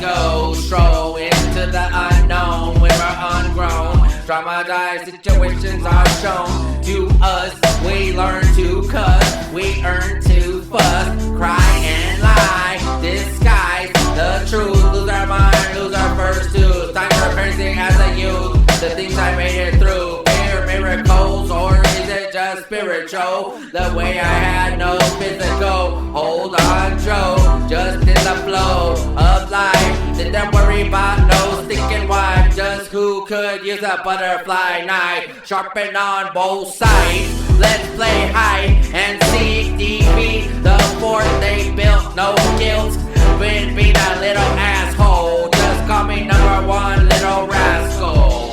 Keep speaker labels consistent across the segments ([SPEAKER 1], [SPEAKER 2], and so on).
[SPEAKER 1] go. Stroll into the unknown when we're ungrown. Traumatized situations are shown to us. We learn to cuss, we earn to fuss, cry and lie, disguise the truth. Lose our mind, lose our first tooth. Time for parenting as a youth. The things I made it through. Miracles, or is it just spiritual? The way I had no physical. Hold on, Joe, just in the flow of life. Didn't worry about no stinking wife. Just who could use a butterfly knife? Sharpen on both sides. Let's play hide and seek. Defeat the fort they built. No guilt with being a little asshole. Just call me number one little rascal.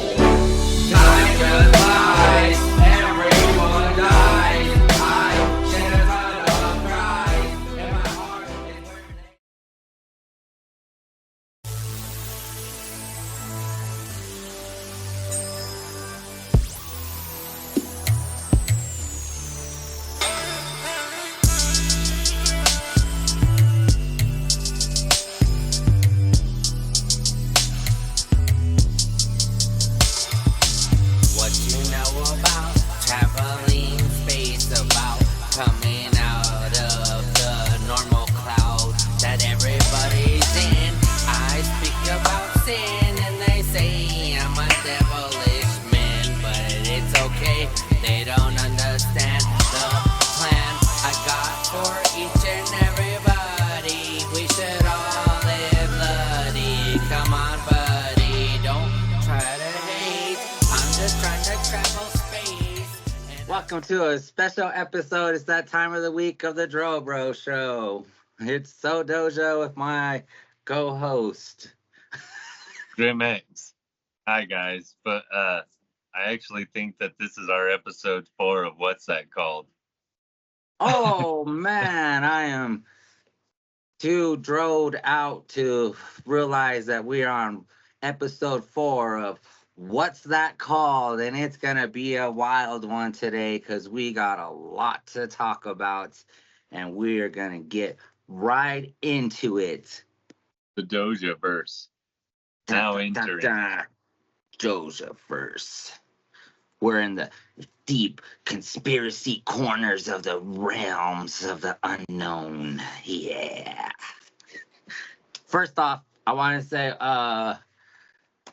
[SPEAKER 1] Time just flies, everyone dies. I shed a ton of pride, and my heart is where they... What you know about traveling space, about coming out of the normal cloud that everybody's in. I speak about sin and they say I'm a devilish man, but it's okay, they don't understand the plan I got for each and everybody. We should all live bloody. Come on, buddy, don't try to hate. I'm just trying to travel space. Welcome to a special episode. It's that time of the week of the Dro Bro Show. It's SoulDouja with my co-host.
[SPEAKER 2] Gilgamesh. Hi guys, but I actually think that this is our episode 4 of What's That Called?
[SPEAKER 1] Oh man, I am too drilled out to realize that we're on episode 4 of What's That Called? And it's gonna be a wild one today because we got a lot to talk about and we're gonna get right into it.
[SPEAKER 2] The Doja verse. Now entering.
[SPEAKER 1] Joja verse. We're in the deep conspiracy corners of the realms of the unknown. Yeah. First off, I want to say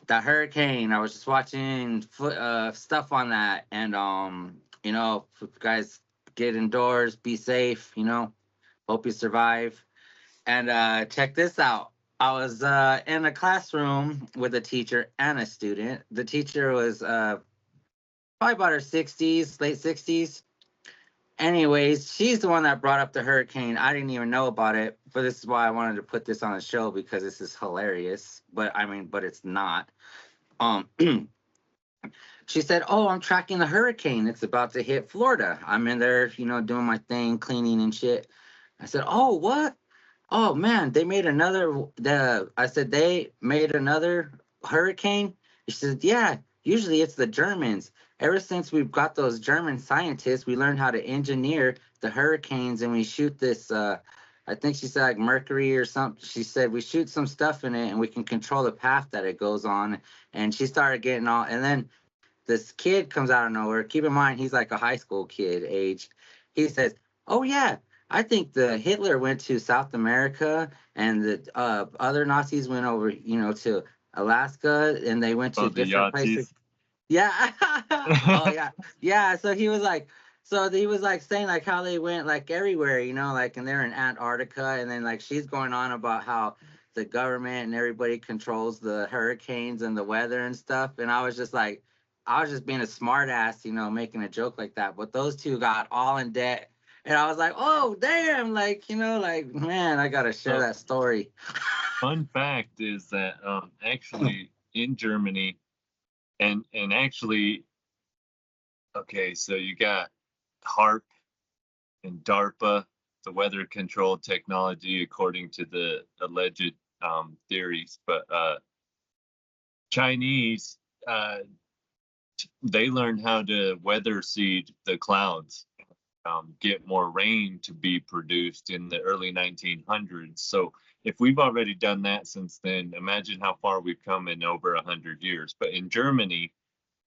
[SPEAKER 1] the hurricane. I was just watching stuff on that, and if you guys get indoors, be safe. Hope you survive. And check this out. I was in a classroom with a teacher and a student. The teacher was probably about her 60s, late 60s. Anyways, she's the one that brought up the hurricane. I didn't even know about it, but this is why I wanted to put this on the show because this is hilarious. But it's not. She said, "Oh, I'm tracking the hurricane. It's about to hit Florida. I'm in there, doing my thing, cleaning and shit." I said, "Oh, what? Oh man, they made another." I said, "They made another hurricane?" She said, "Yeah. Usually it's the Germans. Ever since we've got those German scientists, we learned how to engineer the hurricanes, and we shoot this, I think she said like mercury or something. She said we shoot some stuff in it and we can control the path that it goes on." And she started getting all, and then this kid comes out of nowhere. Keep in mind, he's like a high school kid age. He says, "Oh yeah, I think the Hitler went to South America and the other Nazis went over, to Alaska, and they went to different places." Yeah. Oh yeah. Yeah. So he was like saying like how they went like everywhere, like, and they're in Antarctica, and then like she's going on about how the government and everybody controls the hurricanes and the weather and stuff. And I was just being a smart ass, making a joke like that. But those two got all in debt. And I was like, oh damn, like, man, I gotta share that story.
[SPEAKER 2] Fun fact is that actually in Germany, and actually, okay, so you got HARP and DARPA, the weather control technology, according to the alleged theories. But Chinese, they learned how to weather seed the clouds. get more rain to be produced in the early 1900s. So if we've already done that since then, imagine how far we've come in over 100 years. But in Germany,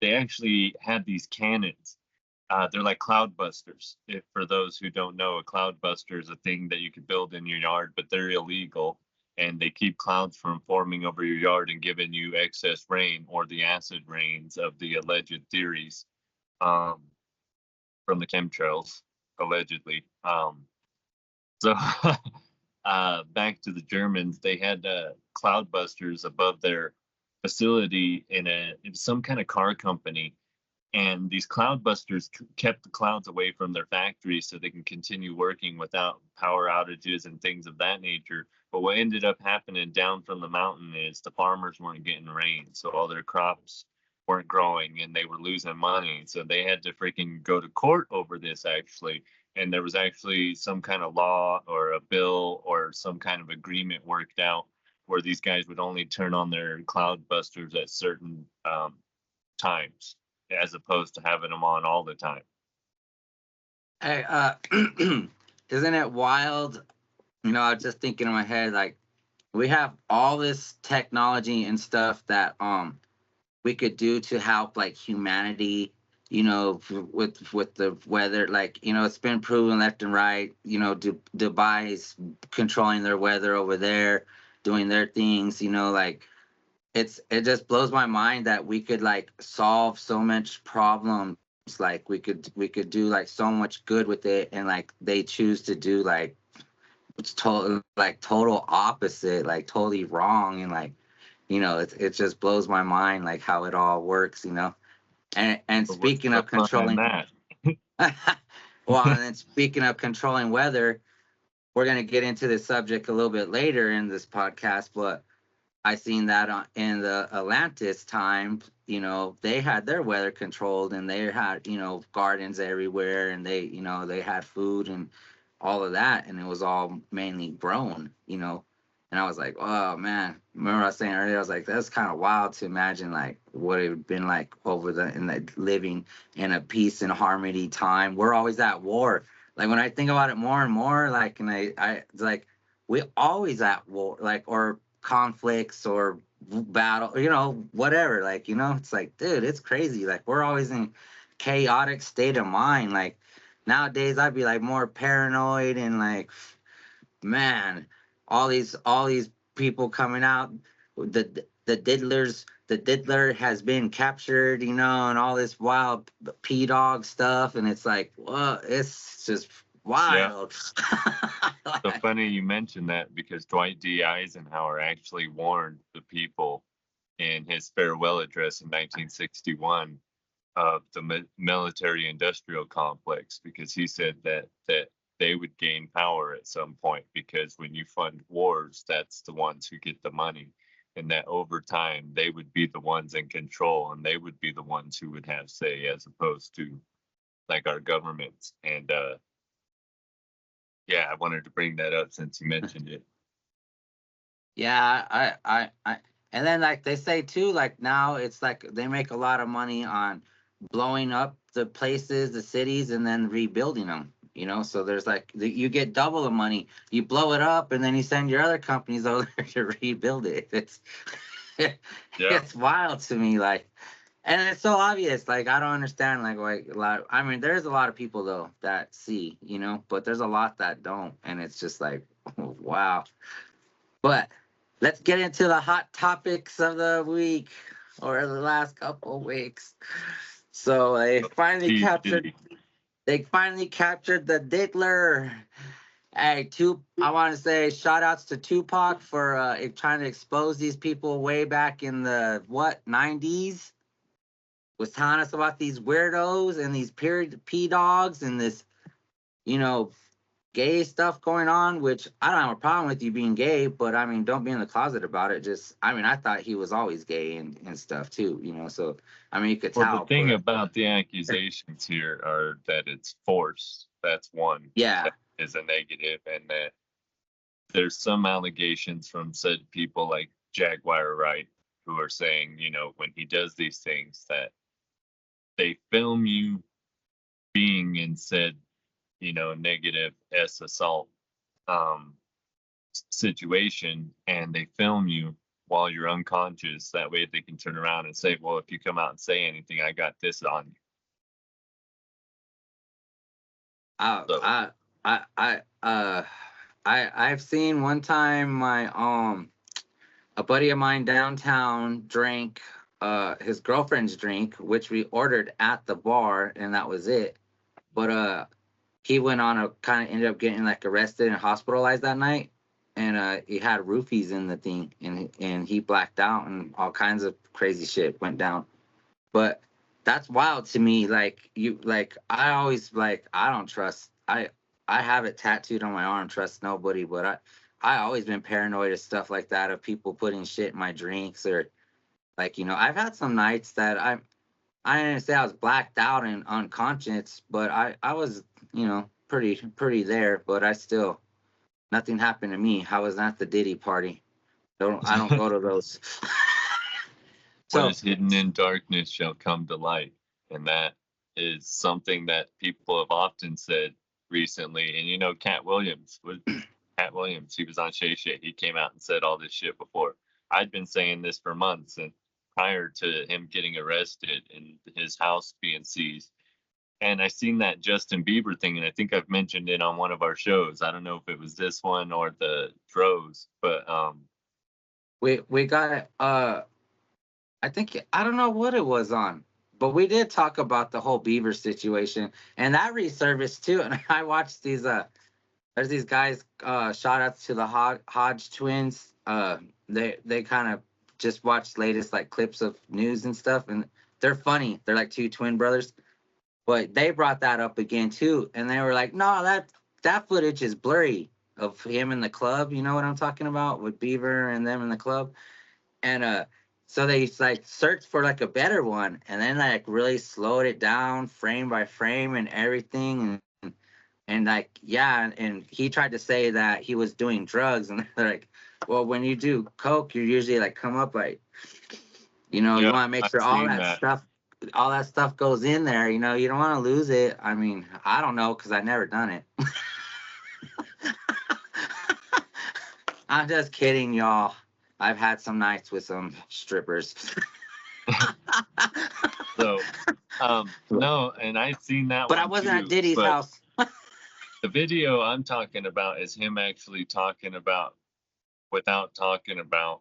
[SPEAKER 2] they actually had these cannons. They're like cloud busters. If for those who don't know, a cloud buster is a thing that you could build in your yard, but they're illegal, and they keep clouds from forming over your yard and giving you excess rain or the acid rains of the alleged theories um, from the chemtrails, allegedly. So back to the Germans, they had cloud busters above their facility in some kind of car company, and these cloudbusters kept the clouds away from their factories so they can continue working without power outages and things of that nature. But what ended up happening down from the mountain is the farmers weren't getting rain, so all their crops weren't growing and they were losing money. So they had to freaking go to court over this, actually. And there was actually some kind of law or a bill or some kind of agreement worked out where these guys would only turn on their cloudbusters at certain times, as opposed to having them on all the time.
[SPEAKER 1] Hey, isn't it wild? You know, I was just thinking in my head, like, we have all this technology and stuff that we could do to help like humanity, you know, with the weather. Like, you know, it's been proven left and right, you know, Dubai's controlling their weather over there, doing their things, you know, like it just blows my mind that we could like solve so much problems. Like we could do like so much good with it, and like they choose to do like it's total opposite, like totally wrong. And like, you know, it just blows my mind like how it all works, you know. And
[SPEAKER 2] But what's
[SPEAKER 1] speaking
[SPEAKER 2] the
[SPEAKER 1] of
[SPEAKER 2] fun in
[SPEAKER 1] controlling
[SPEAKER 2] that?
[SPEAKER 1] well, and then speaking of controlling weather, we're going to get into this subject a little bit later in this podcast, but I seen that in the Atlantis time, you know, they had their weather controlled, and they had, you know, gardens everywhere, and they, you know, they had food and all of that, and it was all mainly grown, you know. And I was like, oh man, remember I was saying earlier, I was like, that's kind of wild to imagine like what it would have been like in the living in a peace and harmony time. We're always at war. Like when I think about it more and more, like, and I it's like we always at war, like, or conflicts or battle, you know, whatever. Like, you know, it's like, dude, it's crazy. Like we're always in chaotic state of mind. Like nowadays I'd be like more paranoid and like, man, all these people coming out, the diddler has been captured, you know, and all this wild p dog stuff, and it's like, whoa, it's just
[SPEAKER 2] Yeah.
[SPEAKER 1] wild.
[SPEAKER 2] So funny you mentioned that, because Dwight D. Eisenhower actually warned the people in his farewell address in 1961 of the military-industrial complex, because he said that they would gain power at some point, because when you fund wars, that's the ones who get the money, and that over time they would be the ones in control, and they would be the ones who would have say, as opposed to like our governments. And yeah, I wanted to bring that up since you mentioned it.
[SPEAKER 1] Yeah, and then like they say too, like now it's like they make a lot of money on blowing up the places, the cities, and then rebuilding them. You know, so there's like you get double the money. You blow it up, and then you send your other companies over to rebuild it.
[SPEAKER 2] Yeah.
[SPEAKER 1] It's wild to me, like, and it's so obvious. Like I don't understand. Like a lot. I mean, there's a lot of people though that see, you know, but there's a lot that don't, and it's just like, wow. But let's get into the hot topics of the week or the last couple of weeks. So
[SPEAKER 2] TD.
[SPEAKER 1] they finally captured the diddler. Hey, I want to say shout outs to Tupac for trying to expose these people way back in the 90s. Was telling us about these weirdos and these P dogs and this, you know, gay stuff going on, which I don't have a problem with you being gay, but I mean, don't be in the closet about it. Just, I mean, I thought he was always gay and stuff too, you know, so I mean, you could
[SPEAKER 2] Well, the
[SPEAKER 1] tell,
[SPEAKER 2] thing
[SPEAKER 1] but
[SPEAKER 2] about the accusations here are that it's forced. That's one.
[SPEAKER 1] yeah,
[SPEAKER 2] That is a negative, and that there's some allegations from said people like Jaguar Wright, who are saying, you know, when he does these things, that they film you being in said negative assault situation, and they film you while you're unconscious. That way they can turn around and say, well, if you come out and say anything, I got this on you. So,
[SPEAKER 1] I've seen one time my a buddy of mine downtown drank his girlfriend's drink, which we ordered at the bar, and that was it. But he went on a kind of ended up getting like arrested and hospitalized that night, and he had roofies in the thing, and he blacked out, and all kinds of crazy shit went down. But that's wild to me. I always I don't trust. I have it tattooed on my arm. Trust nobody. But I always been paranoid of stuff like that, of people putting shit in my drinks, or I've had some nights that I didn't say I was blacked out and unconscious, but I was pretty there. But I still, nothing happened to me. I was at the Diddy party. I don't go to those.
[SPEAKER 2] what
[SPEAKER 1] So
[SPEAKER 2] is hidden in darkness shall come to light. And that is something that people have often said recently. And Cat Williams, he was on Shay Shay. He came out and said all this shit before. I'd been saying this for months, and prior to him getting arrested and his house being seized. And I seen that Justin Bieber thing, and I think I've mentioned it on one of our shows. I don't know if it was this one or the Droz, but
[SPEAKER 1] we got I think I don't know what it was on, but we did talk about the whole Beaver situation, and that resurfaced too. And I watched these there's these guys, shout outs to the Hodge twins. They kind of just watched latest clips of news and stuff, and they're funny. They're like two twin brothers, but they brought that up again too, and they were like, no, that footage is blurry of him in the club. You know what I'm talking about, with Beaver and them in the club. And so they searched for a better one, and then really slowed it down frame by frame and everything, and yeah, and he tried to say that he was doing drugs, and they're like, well, when you do coke, you usually come up you want to make sure all that stuff goes in there. You don't want to lose it. I mean, I don't know, because I've never done it. I'm just kidding, y'all. I've had some nights with some strippers.
[SPEAKER 2] So, no, and I've seen that
[SPEAKER 1] but
[SPEAKER 2] one
[SPEAKER 1] I wasn't
[SPEAKER 2] too,
[SPEAKER 1] at Diddy's
[SPEAKER 2] but
[SPEAKER 1] house.
[SPEAKER 2] the video I'm talking about is him actually talking about, without talking about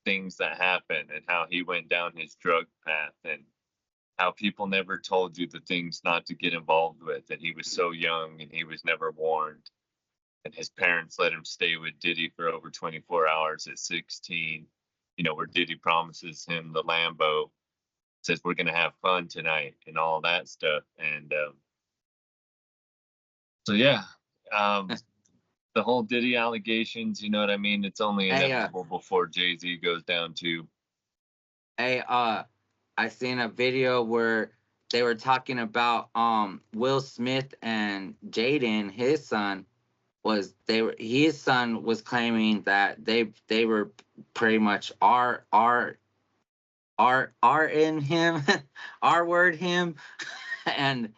[SPEAKER 2] things that happened, and how he went down his drug path, and how people never told you the things not to get involved with, and he was so young and he was never warned. And his parents let him stay with Diddy for over 24 hours at 16, where Diddy promises him the Lambo, says, we're going to have fun tonight, and all that stuff. And so, yeah, the whole Diddy allegations, you know what I mean? It's only inevitable before Jay-Z goes down too.
[SPEAKER 1] I seen a video where they were talking about Will Smith and Jaden, his son. His son was claiming that they were pretty much R in him, R word him, and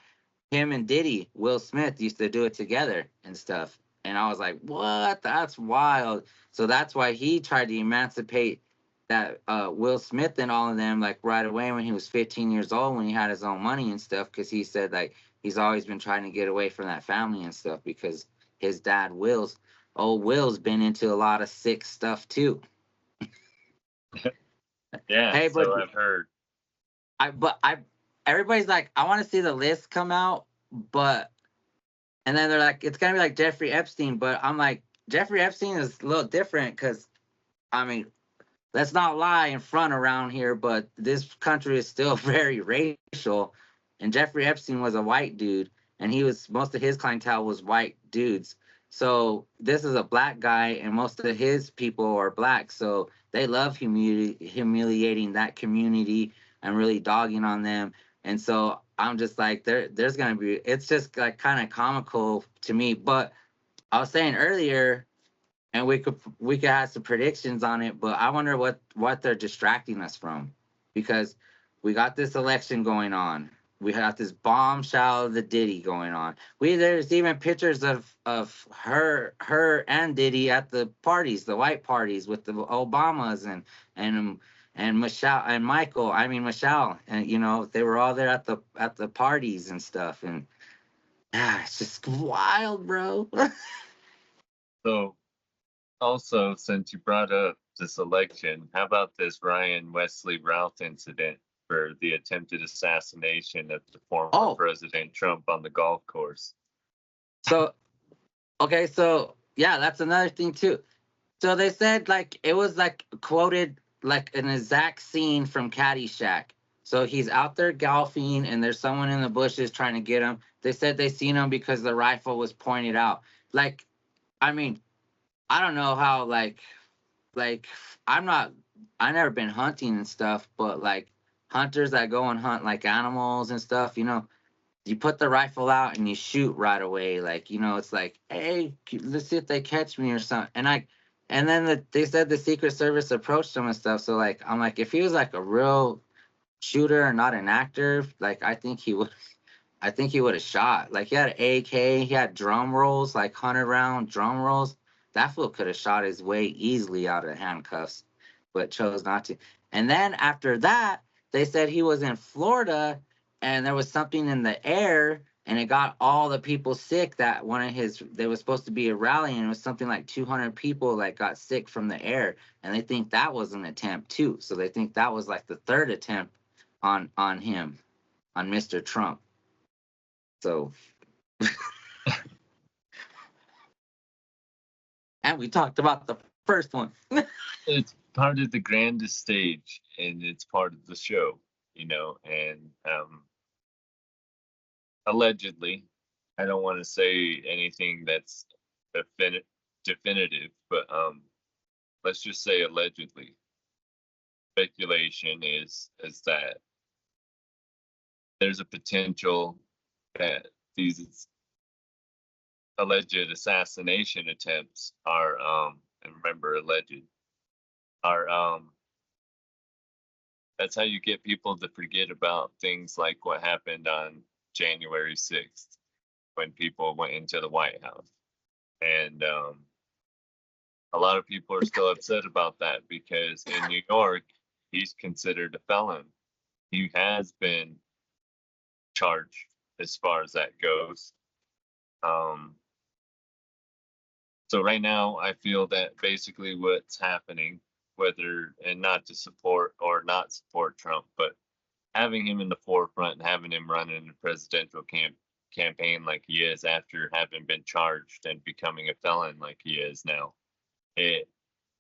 [SPEAKER 1] him and Diddy, Will Smith, used to do it together and stuff. And I was like, what? That's wild. So that's why he tried to emancipate that Will Smith and all of them right away when he was 15 years old, when he had his own money and stuff, because he said he's always been trying to get away from that family and stuff, because his dad Will's been into a lot of sick stuff too.
[SPEAKER 2] Yeah, hey, so I've heard.
[SPEAKER 1] Everybody's like, I want to see the list come out, and then they're like, it's gonna be like Jeffrey Epstein, but I'm like, Jeffrey Epstein is a little different, because I mean, let's not lie in front around here, but this country is still very racial, and Jeffrey Epstein was a white dude, and most of his clientele was white dudes. So this is a black guy, and most of his people are black, so they love humiliating that community and really dogging on them. And so I'm just like, there's gonna be, it's just kind of comical to me. But I was saying earlier, and we could have some predictions on it, but I wonder what they're distracting us from, because we got this election going on. we had this bombshell of the Diddy going on. There's even pictures of her and Diddy at the parties, the white parties with the Obamas and Michelle and Michael. I mean Michelle, and you know they were all there at the parties and stuff. And it's just wild, bro.
[SPEAKER 2] So, also, since you brought up this election, how about this Ryan Wesley Routh incident for the attempted assassination of the former
[SPEAKER 1] Oh,
[SPEAKER 2] President Trump on the golf course?
[SPEAKER 1] so okay, so yeah, that's another thing too. So they said like it was like quoted like an exact scene from Caddyshack. So he's out there golfing and there's someone in the bushes trying to get him. They said they seen him because the rifle was pointed out. Like, I mean, I don't know how like I'm not I never been hunting and stuff, but like hunters that go and hunt like animals and stuff, you know, you put the rifle out and you shoot right away. Like, you know, it's like, hey, let's see if they catch me or something. And then they said the Secret Service approached him and stuff. So like, I'm like, if he was like a real shooter and not an actor, like I think he would have shot. Like he had an AK, he had drum rolls, like 100-round drum rolls. That fool could have shot his way easily out of handcuffs, but chose not to. And then after that, they said he was in Florida and there was something in the air and it got all the people sick that there was supposed to be a rally and it was something like 200 people like got sick from the air and they think that was an attempt too. So they think that was like the third attempt on him, on Mr. Trump. So, and we talked about the first one.
[SPEAKER 2] It's part of the grandest stage, and it's part of the show, you know. And allegedly, I don't want to say anything that's definitive, but let's just say allegedly. Speculation is that there's a potential that these alleged assassination attempts are and remember alleged are that's how you get people to forget about things like what happened on January 6th when people went into the White House. And a lot of people are still upset about that because in New York he's considered a felon. He has been charged as far as that goes. So right now, I feel that basically what's happening, whether and not to support or not support Trump, but having him in the forefront and having him running a presidential campaign like he is after having been charged and becoming a felon like he is now, it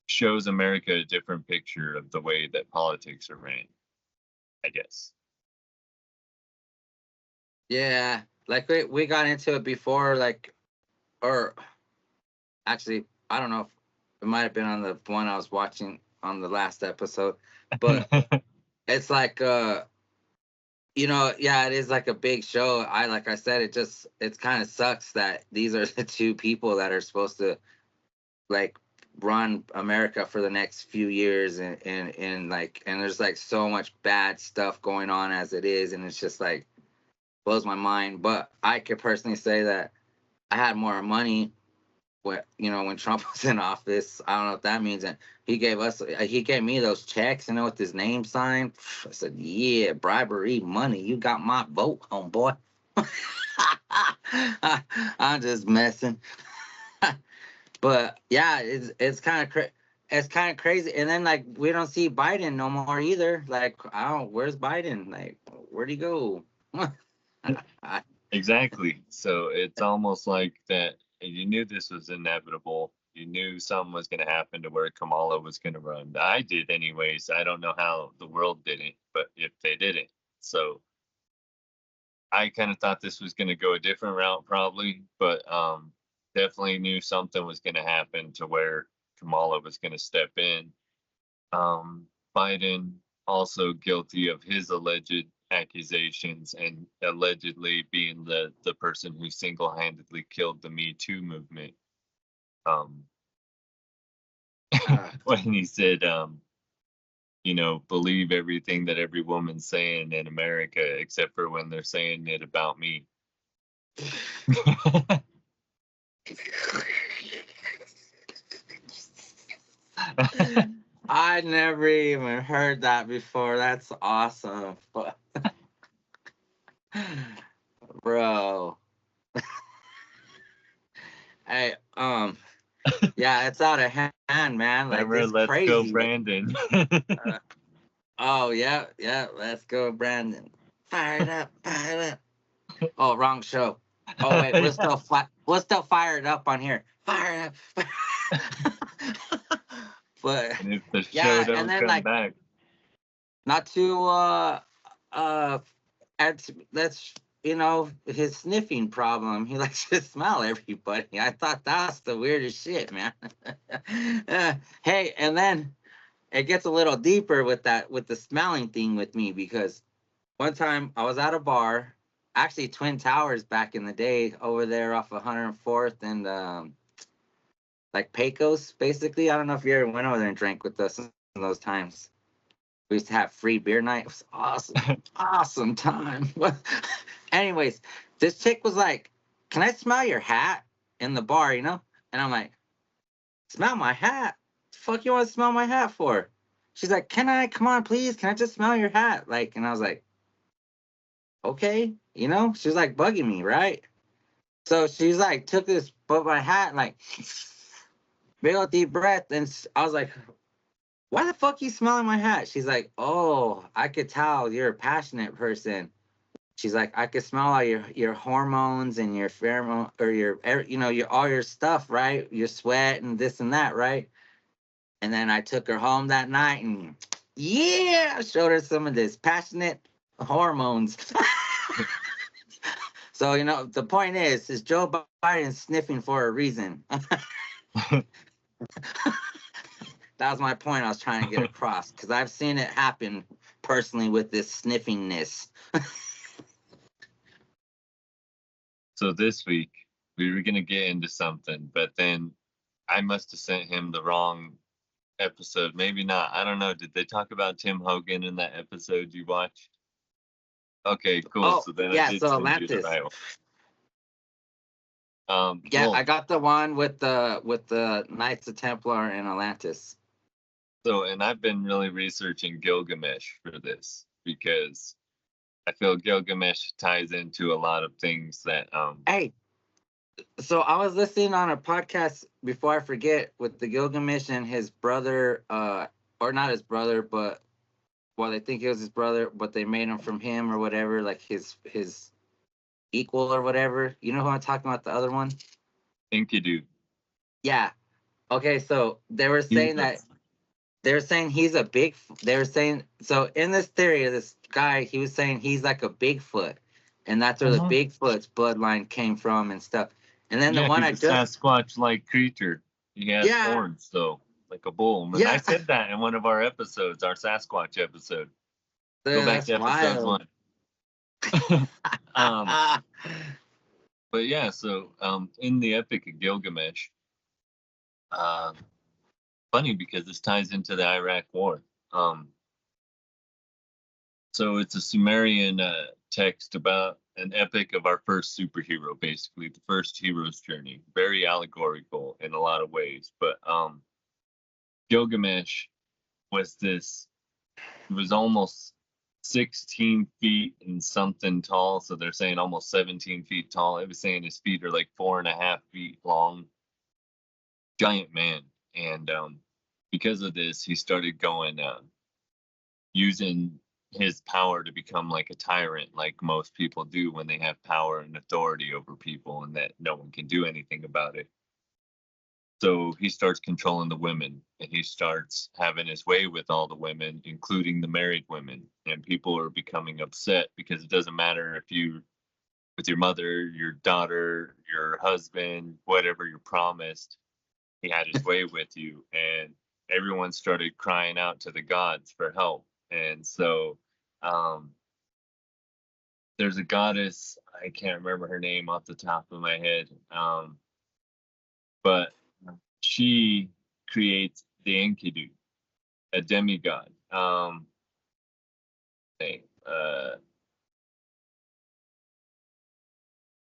[SPEAKER 2] shows America a different picture of the way that politics are ran, I guess.
[SPEAKER 1] Yeah, like we got into it before, like, or actually, I don't know if it might have been on the one I was watching on the last episode, but it's like, you know, yeah, it is like a big show. Like I said, it kind of sucks that these are the two people that are supposed to like run America for the next few years, and like, and there's like so much bad stuff going on as it is, and it's just like blows my mind. But I could personally say that I had more money when Trump was in office. I don't know what that means. And he gave me those checks, with his name signed. I said, yeah, bribery money. You got my vote, homeboy. I'm just messing. But yeah, it's kind of crazy. And then like we don't see Biden no more either. Like, where's Biden? Like, where'd he go?
[SPEAKER 2] Exactly. So it's almost like that you knew this was inevitable. You knew something was going to happen to where Kamala was going to run. I did anyways. I don't know how the world didn't, but if they didn't. So I kind of thought this was going to go a different route probably, but definitely knew something was going to happen to where Kamala was going to step in. Biden also guilty of his alleged accusations and allegedly being the person who single-handedly killed the Me Too movement. When he said believe everything that every woman's saying in America, except for when they're saying it about me.
[SPEAKER 1] I never even heard that before. That's awesome. Bro. Hey, yeah, it's out of hand, man. Like,
[SPEAKER 2] Remember,
[SPEAKER 1] it's
[SPEAKER 2] let's go,
[SPEAKER 1] crazy.
[SPEAKER 2] Brandon.
[SPEAKER 1] Oh, yeah, let's go, Brandon. Fire it up, fire it up. Oh, wrong show. Oh, wait, we're still fired up on here. Fire it up. But,
[SPEAKER 2] And if the show
[SPEAKER 1] yeah,
[SPEAKER 2] don't
[SPEAKER 1] and then,
[SPEAKER 2] come
[SPEAKER 1] like,
[SPEAKER 2] back,
[SPEAKER 1] not to, that's, his sniffing problem. He likes to smell everybody. I thought that's the weirdest shit, man. Hey, and then it gets a little deeper with the smelling thing with me, because one time I was at a bar, actually Twin Towers back in the day, over there off 104th and like Pecos, basically. I don't know if you ever went over there and drank with us in those times. We used to have free beer night. It was awesome. Awesome time. Anyways, this chick was like, "Can I smell your hat?" in the bar, And I'm like, "Smell my hat? The fuck you want to smell my hat for?" She's like, "Can I? Come on, please. Can I just smell your hat?" Like, and I was like, "Okay." She was like bugging me, right? So she's like, took this, but my hat, like, big old deep breath. And I was like, "Why the fuck you smelling my hat?" She's like, "Oh, I could tell you're a passionate person." She's like, "I could smell all your hormones and your pheromone, or your all your stuff, right? Your sweat and this and that, right?" And then I took her home that night and I showed her some of this passionate hormones. So, the point is Joe Biden sniffing for a reason. That was my point I was trying to get across, because I've seen it happen personally with this sniffingness.
[SPEAKER 2] So this week we were gonna get into something, but then I must have sent him the wrong episode. Maybe not. I don't know. Did they talk about Tim Hogan in that episode you watched? Okay, cool.
[SPEAKER 1] Oh,
[SPEAKER 2] So then I
[SPEAKER 1] yeah,
[SPEAKER 2] did
[SPEAKER 1] so
[SPEAKER 2] send you the
[SPEAKER 1] Atlantis.
[SPEAKER 2] right one.
[SPEAKER 1] Yeah,
[SPEAKER 2] Cool.
[SPEAKER 1] I got the one with the Knights of Templar in Atlantis.
[SPEAKER 2] So, and I've been really researching Gilgamesh for this because I feel Gilgamesh ties into a lot of things that
[SPEAKER 1] Hey, so I was listening on a podcast, before I forget, with the Gilgamesh and his brother, or not his brother, but, well, they think it was his brother, but they made him from him or whatever, like his equal or whatever. You know who I'm talking about, the other one?
[SPEAKER 2] Enkidu.
[SPEAKER 1] Yeah. Okay, so they were saying that he's a big. They were saying, so in this theory of this guy, he was saying he's like a Bigfoot, and that's where the Bigfoot's bloodline came from and stuff. And then the
[SPEAKER 2] Yeah,
[SPEAKER 1] one I
[SPEAKER 2] he's a
[SPEAKER 1] just
[SPEAKER 2] Sasquatch-like creature. He has horns, though, like a bull. And I said that in one of our episodes, our Sasquatch episode. Go back
[SPEAKER 1] that's
[SPEAKER 2] to episode
[SPEAKER 1] wild.
[SPEAKER 2] 1. But yeah, so in the Epic of Gilgamesh, funny because this ties into the Iraq War. So it's a Sumerian text about an epic of our first superhero, basically the first hero's journey. Very allegorical in a lot of ways, but Gilgamesh was almost 16 feet and something tall. So they're saying almost 17 feet tall. It was saying his feet are like 4.5 feet long. Giant man. And because of this, he started going using his power to become like a tyrant, like most people do when they have power and authority over people and that no one can do anything about it. So he starts controlling the women, and he starts having his way with all the women, including the married women. And people are becoming upset because it doesn't matter if you, with your mother, your daughter, your husband, whatever you're promised, he had his way with you. And everyone started crying out to the gods for help. And so there's a goddess, I can't remember her name off the top of my head, but she creates the Enkidu, a demigod. Hey,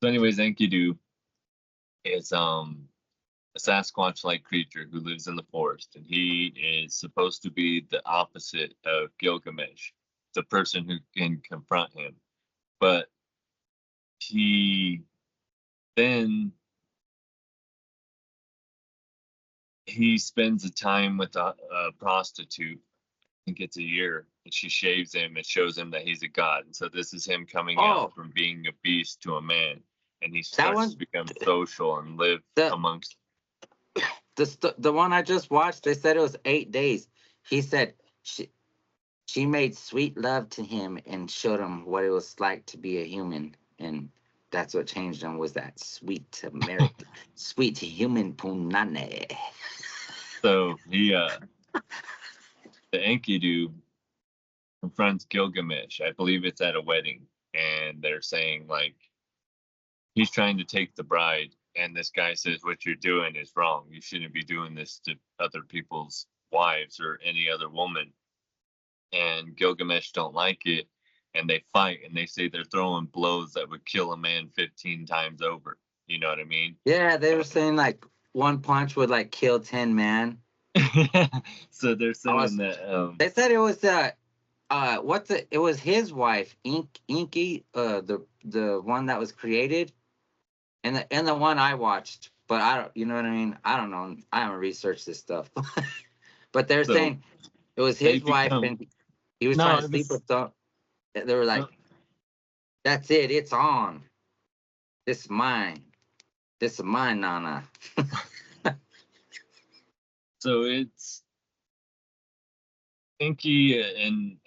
[SPEAKER 2] so anyways, Enkidu is a Sasquatch-like creature who lives in the forest, and he is supposed to be the opposite of Gilgamesh, the person who can confront him. But he then he spends a time with a prostitute. I think it's a year, and she shaves him and shows him that he's a god. And so this is him coming
[SPEAKER 1] Oh,
[SPEAKER 2] out from being a beast to a man, and he
[SPEAKER 1] that
[SPEAKER 2] starts to
[SPEAKER 1] one,
[SPEAKER 2] become social and live
[SPEAKER 1] the
[SPEAKER 2] amongst.
[SPEAKER 1] the one I just watched. They said it was 8 days. He said she made sweet love to him and showed him what it was like to be a human, and that's what changed him, was that sweet American, sweet human punane.
[SPEAKER 2] So the Enkidu confronts Gilgamesh. I believe it's at a wedding, and they're saying like he's trying to take the bride, and this guy says what you're doing is wrong. You shouldn't be doing this to other people's wives or any other woman. And Gilgamesh don't like it, and they fight, and they say they're throwing blows that would kill a man 15 times over. You know what I mean?
[SPEAKER 1] Yeah, they were saying like one punch would like kill 10 men.
[SPEAKER 2] So they're
[SPEAKER 1] I
[SPEAKER 2] saying
[SPEAKER 1] was.
[SPEAKER 2] that
[SPEAKER 1] They said it was what's it? It was his wife, Inky, the one that was created, and the one I watched. But I don't, you know what I mean? I don't know. I haven't researched this stuff. But they're
[SPEAKER 2] so
[SPEAKER 1] saying it was
[SPEAKER 2] they
[SPEAKER 1] his wife,
[SPEAKER 2] become
[SPEAKER 1] and he was
[SPEAKER 2] no,
[SPEAKER 1] trying to
[SPEAKER 2] it
[SPEAKER 1] sleep
[SPEAKER 2] was
[SPEAKER 1] with them. They were
[SPEAKER 2] no,
[SPEAKER 1] like, "That's it. It's on. This is mine. This is mine, Nana."
[SPEAKER 2] so it's Enki and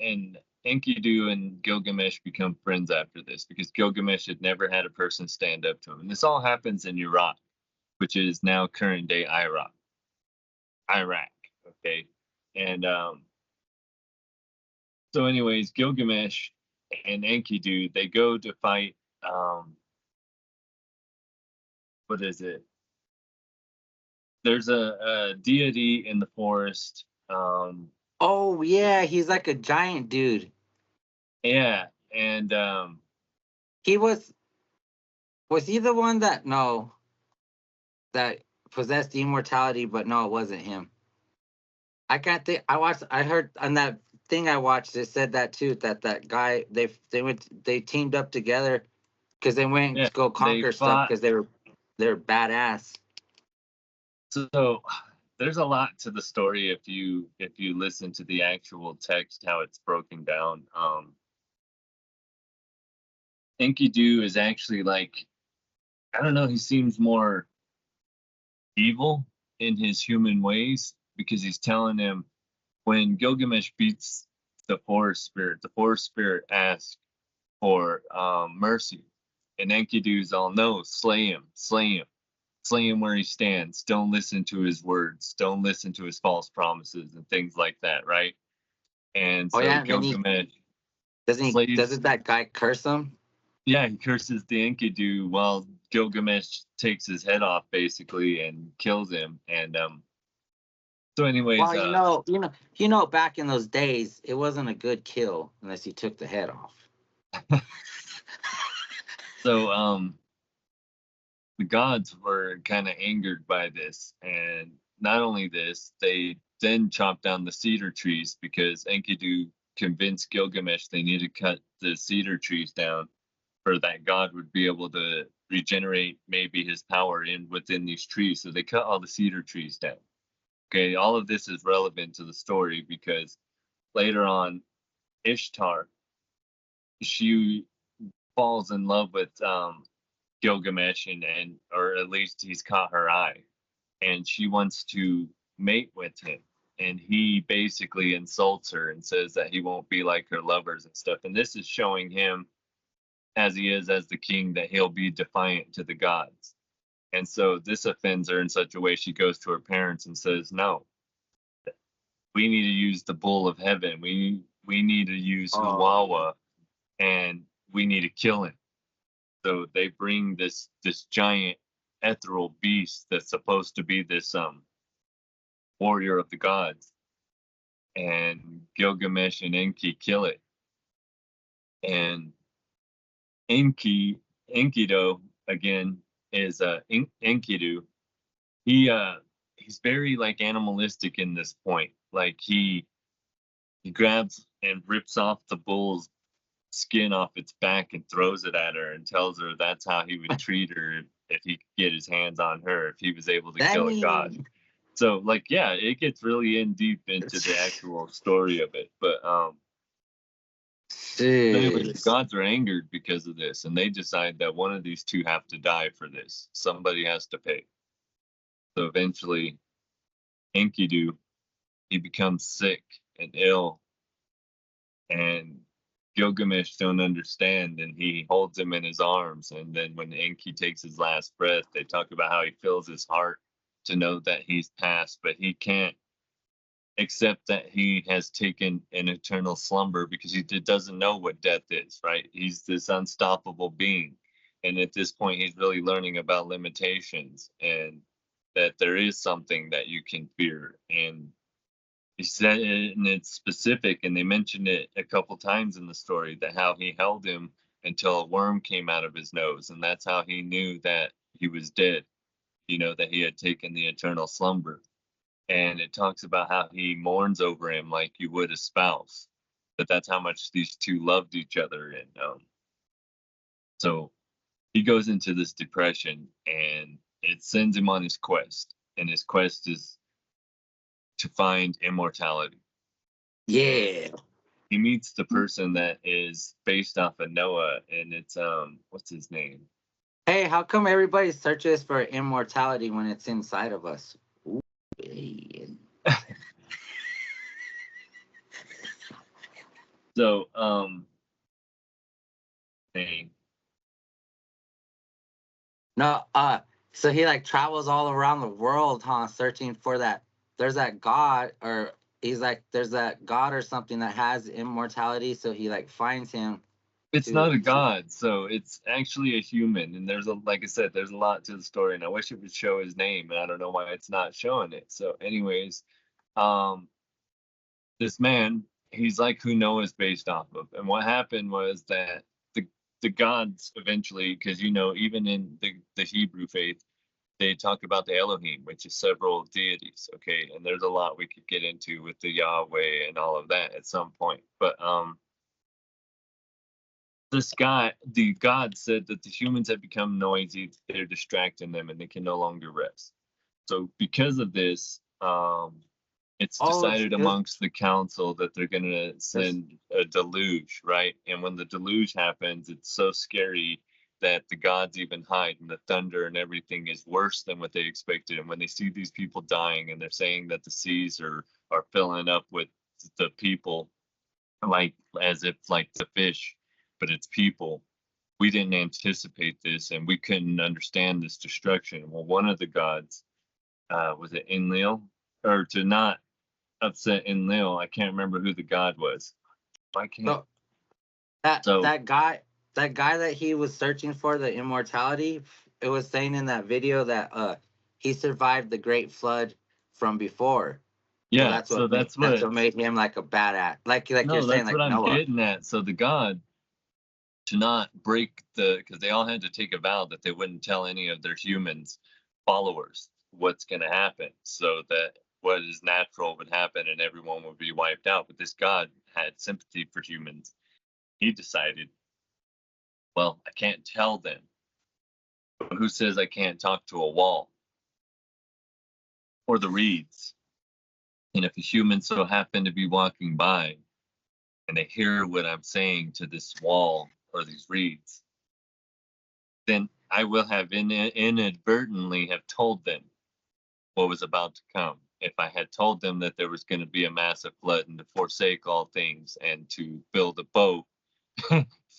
[SPEAKER 2] Enkidu and Gilgamesh become friends after this because Gilgamesh had never had a person stand up to him. And this all happens in Iraq, which is now current day Iraq. Iraq. Okay. And so anyways, Gilgamesh and Enkidu, they go to fight what is it? There's a deity in the forest.
[SPEAKER 1] Oh yeah, he's like a giant dude.
[SPEAKER 2] Yeah, and
[SPEAKER 1] He was he the one that no that possessed immortality? But no, it wasn't him. I can't think. I heard on that thing I watched. It said that too. That guy. They teamed up together because they went
[SPEAKER 2] yeah,
[SPEAKER 1] to go
[SPEAKER 2] they
[SPEAKER 1] conquer stuff
[SPEAKER 2] fought.
[SPEAKER 1] because they're badass.
[SPEAKER 2] So there's a lot to the story if you listen to the actual text, how it's broken down. Enkidu is actually like, I don't know, he seems more evil in his human ways because he's telling him when Gilgamesh beats the forest spirit asks for mercy. And Enkidu's all, no, slay him, slay him, slay him where he stands. Don't listen to his words. Don't listen to his false promises and things like that, right? And
[SPEAKER 1] Oh
[SPEAKER 2] so
[SPEAKER 1] yeah, and then
[SPEAKER 2] Gilgamesh
[SPEAKER 1] doesn't
[SPEAKER 2] slays,
[SPEAKER 1] that guy curse him?
[SPEAKER 2] yeah, he curses the Enkidu while Gilgamesh takes his head off basically and kills him. And so anyways,
[SPEAKER 1] Well, back in those days, it wasn't a good kill unless he took the head off.
[SPEAKER 2] so the gods were kind of angered by this, and not only this, they then chopped down the cedar trees because Enkidu convinced Gilgamesh they need to cut the cedar trees down for that god would be able to regenerate maybe his power in within these trees. So they cut all the cedar trees down. Okay, all of this is relevant to the story because later on, Ishtar, she falls in love with Gilgamesh and or at least he's caught her eye and she wants to mate with him and he basically insults her and says that he won't be like her lovers and stuff, and this is showing him as he is as the king that he'll be defiant to the gods. And so this offends her in such a way she goes to her parents and says, no, we need to use the bull of heaven, we need to use
[SPEAKER 1] Oh yeah.
[SPEAKER 2] Huwawa, and we need to kill him. So they bring this giant ethereal beast that's supposed to be this warrior of the gods, and Gilgamesh and Enki kill it. And Enkidu again is Enkidu. He's very like animalistic in this point. Like he grabs and rips off the bull's skin off its back and throws it at her and tells her that's how he would treat her if he could get his hands on her, if he was able to kill a god.
[SPEAKER 1] Dang.
[SPEAKER 2] So like yeah, it gets really in deep into the actual story of it. But anyway, the
[SPEAKER 1] Jeez.
[SPEAKER 2] gods are angered because of this, and they decide that one of these two have to die for this. Somebody has to pay. So eventually, Enkidu, he becomes sick and ill, and Gilgamesh don't understand, and he holds him in his arms. And then when Enki takes his last breath, they talk about how he fills his heart to know that he's passed, but he can't except that he has taken an eternal slumber because he doesn't know what death is, right? He's this unstoppable being. And at this point, he's really learning about limitations and that there is something that you can fear. And he said it, and it's specific, and they mentioned it a couple times in the story, that how he held him until a worm came out of his nose. And that's how he knew that he was dead, that he had taken the eternal slumber. And it talks about how he mourns over him like you would a spouse. But that's how much these two loved each other. And so he goes into this depression, and it sends him on his quest. And his quest is to find immortality.
[SPEAKER 1] Yeah.
[SPEAKER 2] He meets the person that is based off of Noah, and it's what's his name?
[SPEAKER 1] Hey, how come everybody searches for immortality when it's inside of us? Ooh, yeah.
[SPEAKER 2] So dang.
[SPEAKER 1] No, so he like travels all around the world, huh, searching for that. There's that god, or he's like, there's that god or something that has immortality, so he like finds him
[SPEAKER 2] It's
[SPEAKER 1] to.
[SPEAKER 2] not a god, so it's actually a human. And like I said, there's a lot to the story, and I wish it would show his name, and I don't know why it's not showing it. So, anyways, um, this man, he's like who Noah's based off of. And what happened was that the gods eventually, because even in the Hebrew faith, they talk about the Elohim, which is several deities. Okay, and there's a lot we could get into with the Yahweh and all of that at some point. But the god said that the humans have become noisy, they're distracting them, and they can no longer rest. So because of this, it's
[SPEAKER 1] Oh,
[SPEAKER 2] decided amongst the council that they're going to send a deluge, right? And when the deluge happens, it's so scary that the gods even hide, and the thunder and everything is worse than what they expected. And when they see these people dying, and they're saying that the seas are filling up with the people, like as if like the fish, but it's people. We didn't anticipate this, and we couldn't understand this destruction. Well, one of the gods, was it Enlil, or to not upset Enlil? I can't remember who the god was. I can't.
[SPEAKER 1] so that
[SPEAKER 2] So
[SPEAKER 1] that guy that guy that he was searching for the immortality, it was saying in that video that he survived the great flood from before. So
[SPEAKER 2] yeah,
[SPEAKER 1] that's
[SPEAKER 2] so
[SPEAKER 1] what made,
[SPEAKER 2] that's
[SPEAKER 1] that's
[SPEAKER 2] what.
[SPEAKER 1] what made him like a badass. Like you're
[SPEAKER 2] No,
[SPEAKER 1] saying,
[SPEAKER 2] that's what
[SPEAKER 1] like
[SPEAKER 2] I'm
[SPEAKER 1] Noah.
[SPEAKER 2] getting at. So the god, to not break because they all had to take a vow that they wouldn't tell any of their humans followers what's going to happen, so that what is natural would happen and everyone would be wiped out. But this god had sympathy for humans. He decided, well, I can't tell them. But who says I can't talk to a wall or the reeds? And if a human so happen to be walking by and they hear what I'm saying to this wall or these reeds, then I will have inadvertently have told them what was about to come. If I had told them that there was going to be a massive flood and to forsake all things and to build a boat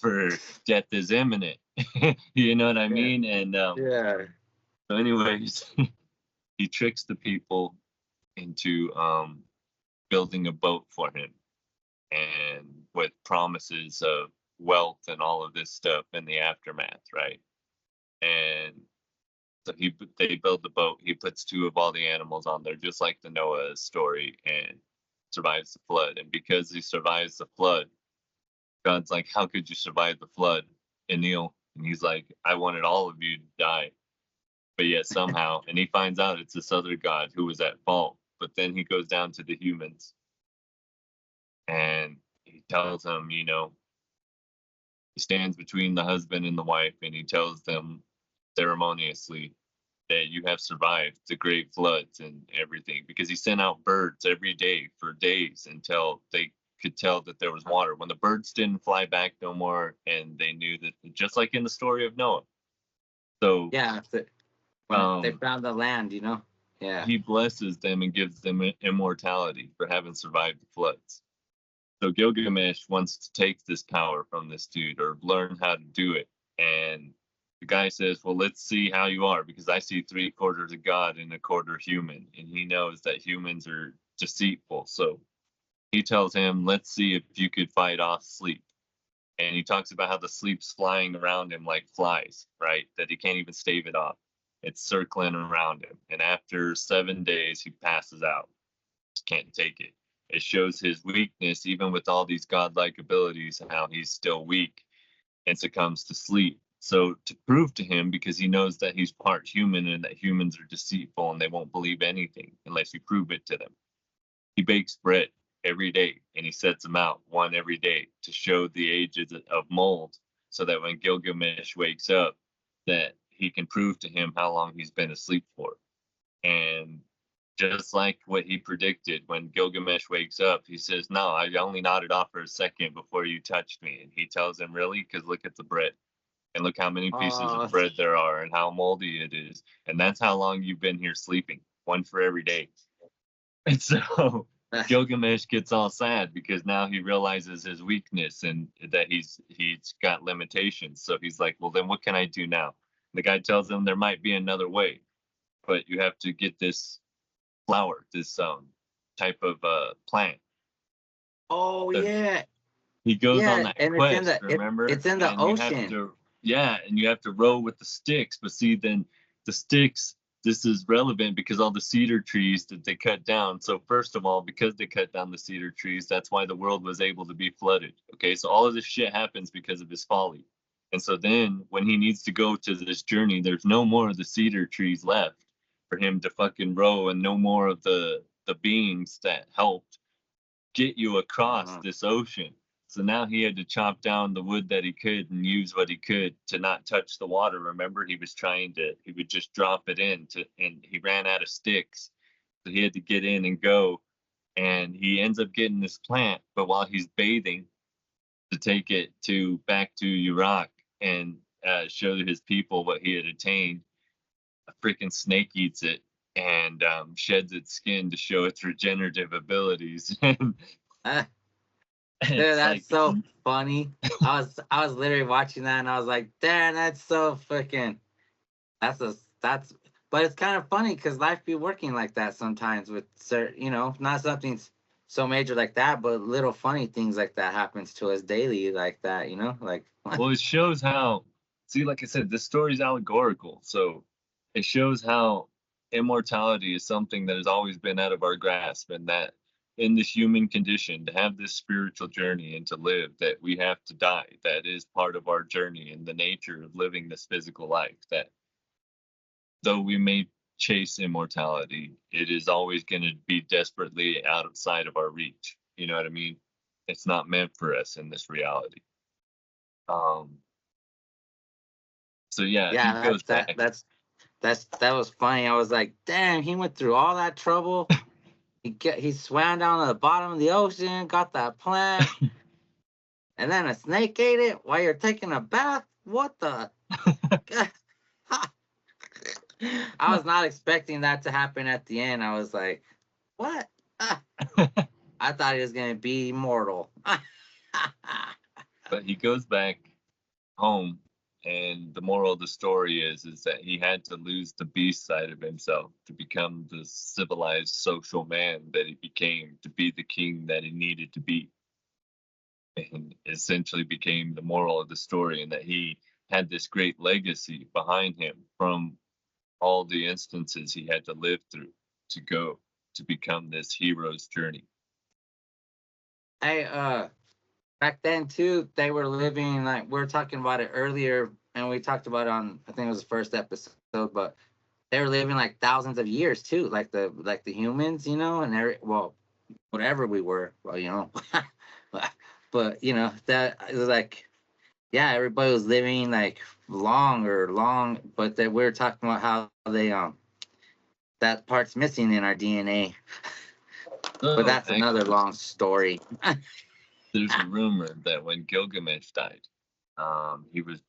[SPEAKER 2] for death is imminent. You know what I
[SPEAKER 1] Yeah.
[SPEAKER 2] mean? And
[SPEAKER 1] Yeah.
[SPEAKER 2] so anyways, he tricks the people into building a boat for him, and with promises of wealth and all of this stuff in the aftermath, right? And so they build the boat. He puts two of all the animals on there, just like the Noah story, and survives the flood. And because he survives the flood, God's like, how could you survive the flood, Enil? And he's like, I wanted all of you to die. But yet somehow, and he finds out it's this other God who was at fault. But then he goes down to the humans and he tells them, you know, he stands between the husband and the wife and he tells them ceremoniously that you have survived the great floods and everything because he sent out birds every day for days until they could tell that there was water. When the birds didn't fly back no more and they knew that, just like in the story of Noah. So
[SPEAKER 1] Yeah, when they found the land, you know. Yeah.
[SPEAKER 2] he blesses them and gives them immortality for having survived the floods. So Gilgamesh wants to take this power from this dude or learn how to do it. And the guy says, well, let's see how you are, because I see 3/4 of God and 1/4 human. And he knows that humans are deceitful. So he tells him, let's see if you could fight off sleep. And he talks about how the sleep's flying around him like flies, right? That he can't even stave it off. It's circling around him. And after 7 days, he passes out. Just can't take it. It shows his weakness, even with all these godlike abilities, and how he's still weak and succumbs to sleep. So to prove to him, because he knows that he's part human and that humans are deceitful and they won't believe anything unless you prove it to them, he bakes bread every day and he sets them out one every day to show the ages of mold, so that when Gilgamesh wakes up, that he can prove to him how long he's been asleep for. And just like what he predicted, when Gilgamesh wakes up, he says, no, I only nodded off for a second before you touched me. And he tells him, really? Because look at the bread. And look how many pieces of bread there are and how moldy it is. And that's how long you've been here sleeping, one for every day. And so Gilgamesh gets all sad because now he realizes his weakness and that he's got limitations. So he's like, well, then what can I do now? The guy tells him there might be another way, but you have to get this flower, this type of plant.
[SPEAKER 1] Oh
[SPEAKER 2] So
[SPEAKER 1] yeah.
[SPEAKER 2] he goes on
[SPEAKER 1] Yeah,
[SPEAKER 2] that
[SPEAKER 1] and
[SPEAKER 2] quest, remember?
[SPEAKER 1] it's in the
[SPEAKER 2] And
[SPEAKER 1] ocean.
[SPEAKER 2] and you have to row with the sticks. But see, then the sticks, this is relevant because all the cedar trees that they cut down. So first of all, because they cut down the cedar trees, that's why the world was able to be flooded. Okay, so all of this shit happens because of his folly. And so then when he needs to go to this journey, there's no more of the cedar trees left for him to fucking row, and no more of the beings that helped get you across this ocean. So now he had to chop down the wood that he could and use what he could to not touch the water. Remember, he would just drop it in and he ran out of sticks. So he had to get in and go. And he ends up getting this plant, but while he's bathing, to take it back to Iraq and show his people what he had attained, a freaking snake eats it and sheds its skin to show its regenerative abilities. And
[SPEAKER 1] Dude, that's like, so funny. I was literally watching that and I was like, damn, that's so freaking. But it's kind of funny because life be working like that sometimes with certain, you know, not something so major like that, but little funny things like that happens to us daily like that, you know, like.
[SPEAKER 2] Well, it shows how. See, like I said, this story's allegorical, so it shows how immortality is something that has always been out of our grasp, and that in this human condition, to have this spiritual journey and to live, that we have to die. That is part of our journey and the nature of living this physical life. That though we may chase immortality, it is always going to be desperately outside of our reach. You know what I mean? It's not meant for us in this reality. So yeah, he goes back.
[SPEAKER 1] That was funny. I was like, damn, he went through all that trouble. He swam down to the bottom of the ocean, got that plant, and then a snake ate it while you're taking a bath. What the? I was not expecting that to happen at the end. I was like, what? I thought he was gonna be immortal.
[SPEAKER 2] But he goes back home, and the moral of the story is that he had to lose the beast side of himself to become the civilized social man that he became, to be the king that he needed to be. And essentially became the moral of the story, and that he had this great legacy behind him from all the instances he had to live through to go to become this hero's journey.
[SPEAKER 1] I back then too, they were living like we were talking about it earlier, and we talked about it on I think it was the first episode, but they were living like thousands of years too, like the humans, you know, and well, whatever we were, well, you know, but you know that it was like yeah, everybody was living like long, but that we were talking about how they that part's missing in our DNA, but
[SPEAKER 2] So
[SPEAKER 1] that's another long story.
[SPEAKER 2] there's a rumor that when Gilgamesh died, he was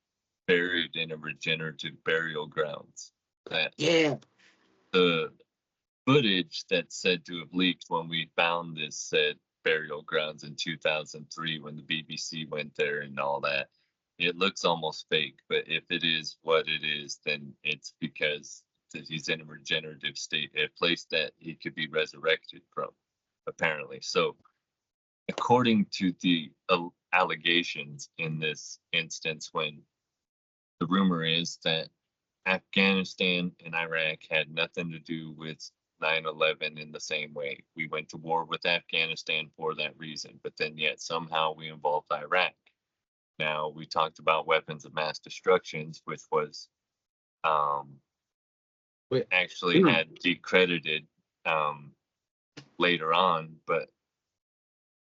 [SPEAKER 2] buried in a regenerative burial grounds. That
[SPEAKER 1] Yeah.
[SPEAKER 2] the footage that's said to have leaked when we found this said burial grounds in 2003 when the BBC went there and all that. It looks almost fake, but if it is what it is, then it's because he's in a regenerative state, a place that he could be resurrected from, apparently. So, according to the allegations in this instance, when the rumor is that Afghanistan and Iraq had nothing to do with 9/11 in the same way. We went to war with Afghanistan for that reason, but then yet somehow we involved Iraq. Now, we talked about weapons of mass destructions, which was um,
[SPEAKER 1] Wait.
[SPEAKER 2] actually had decredited later on, but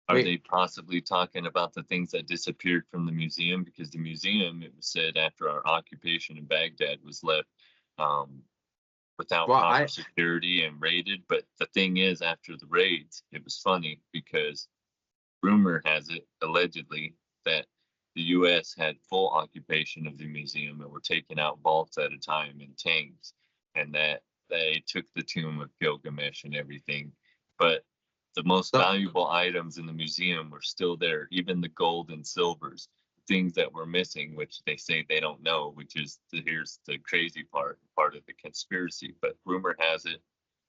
[SPEAKER 2] are
[SPEAKER 1] Wait.
[SPEAKER 2] they possibly talking about the things that disappeared from the museum? Because the museum, it was said after our occupation in Baghdad was left without
[SPEAKER 1] Well,
[SPEAKER 2] proper security and raided. But the thing is, after the raids, it was funny because rumor has it, allegedly, that the U.S. had full occupation of the museum and were taking out vaults at a time in tanks, and that they took the tomb of Gilgamesh and everything. But the most
[SPEAKER 1] so
[SPEAKER 2] valuable items in the museum were still there, even the gold and silvers. Things that were missing, which they say they don't know, which is here's the crazy part of the conspiracy. But rumor has it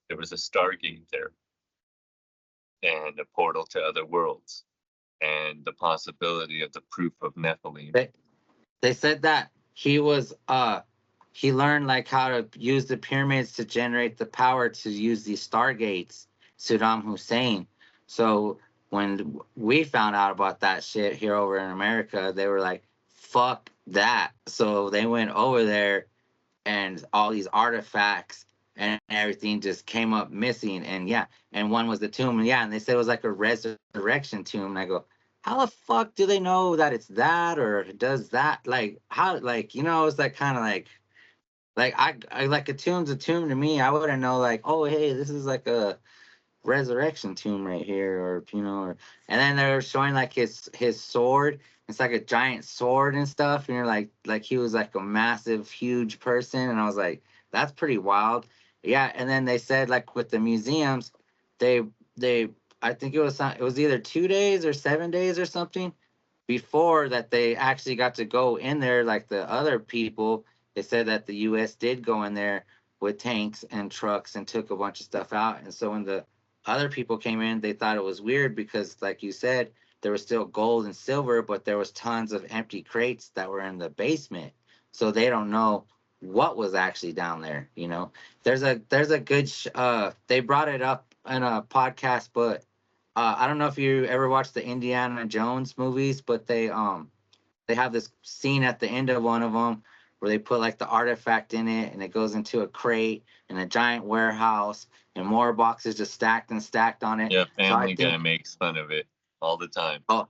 [SPEAKER 2] there was a Stargate there and a portal to other worlds and the possibility of the proof of Nephilim.
[SPEAKER 1] they said that he learned like how to use the pyramids to generate the power to use these stargates, Saddam Hussein. So when we found out about that shit here over in America, they were like, fuck that. So they went over there and all these artifacts and everything just came up missing. And yeah, and one was the tomb. And yeah, and they said it was like a resurrection tomb. And I go, how the fuck do they know that it's that or does that? Like, how, like, you know, it's like kind of like I like a tomb to me. I wouldn't know, like, oh, hey, this is like a resurrection tomb right here, or you know, and then they're showing like his sword. It's like a giant sword and stuff, and you're like he was like a massive, huge person, and I was like, that's pretty wild. Yeah, and then they said like with the museums, they they I think it was either 2 days or 7 days or something before that they actually got to go in there like the other people. They said that the US did go in there with tanks and trucks and took a bunch of stuff out. And so when the other people came in, they thought it was weird because, like you said, there was still gold and silver, but there was tons of empty crates that were in the basement. So they don't know what was actually down there. You know, there's a good they brought it up in a podcast, but I don't know if you ever watched the Indiana Jones movies, but they have this scene at the end of one of them where they put like the artifact in it and it goes into a crate in a giant warehouse and more boxes just stacked and stacked on it.
[SPEAKER 2] Yeah,
[SPEAKER 1] So I
[SPEAKER 2] Family Guy
[SPEAKER 1] think,
[SPEAKER 2] makes fun of it all the time.
[SPEAKER 1] oh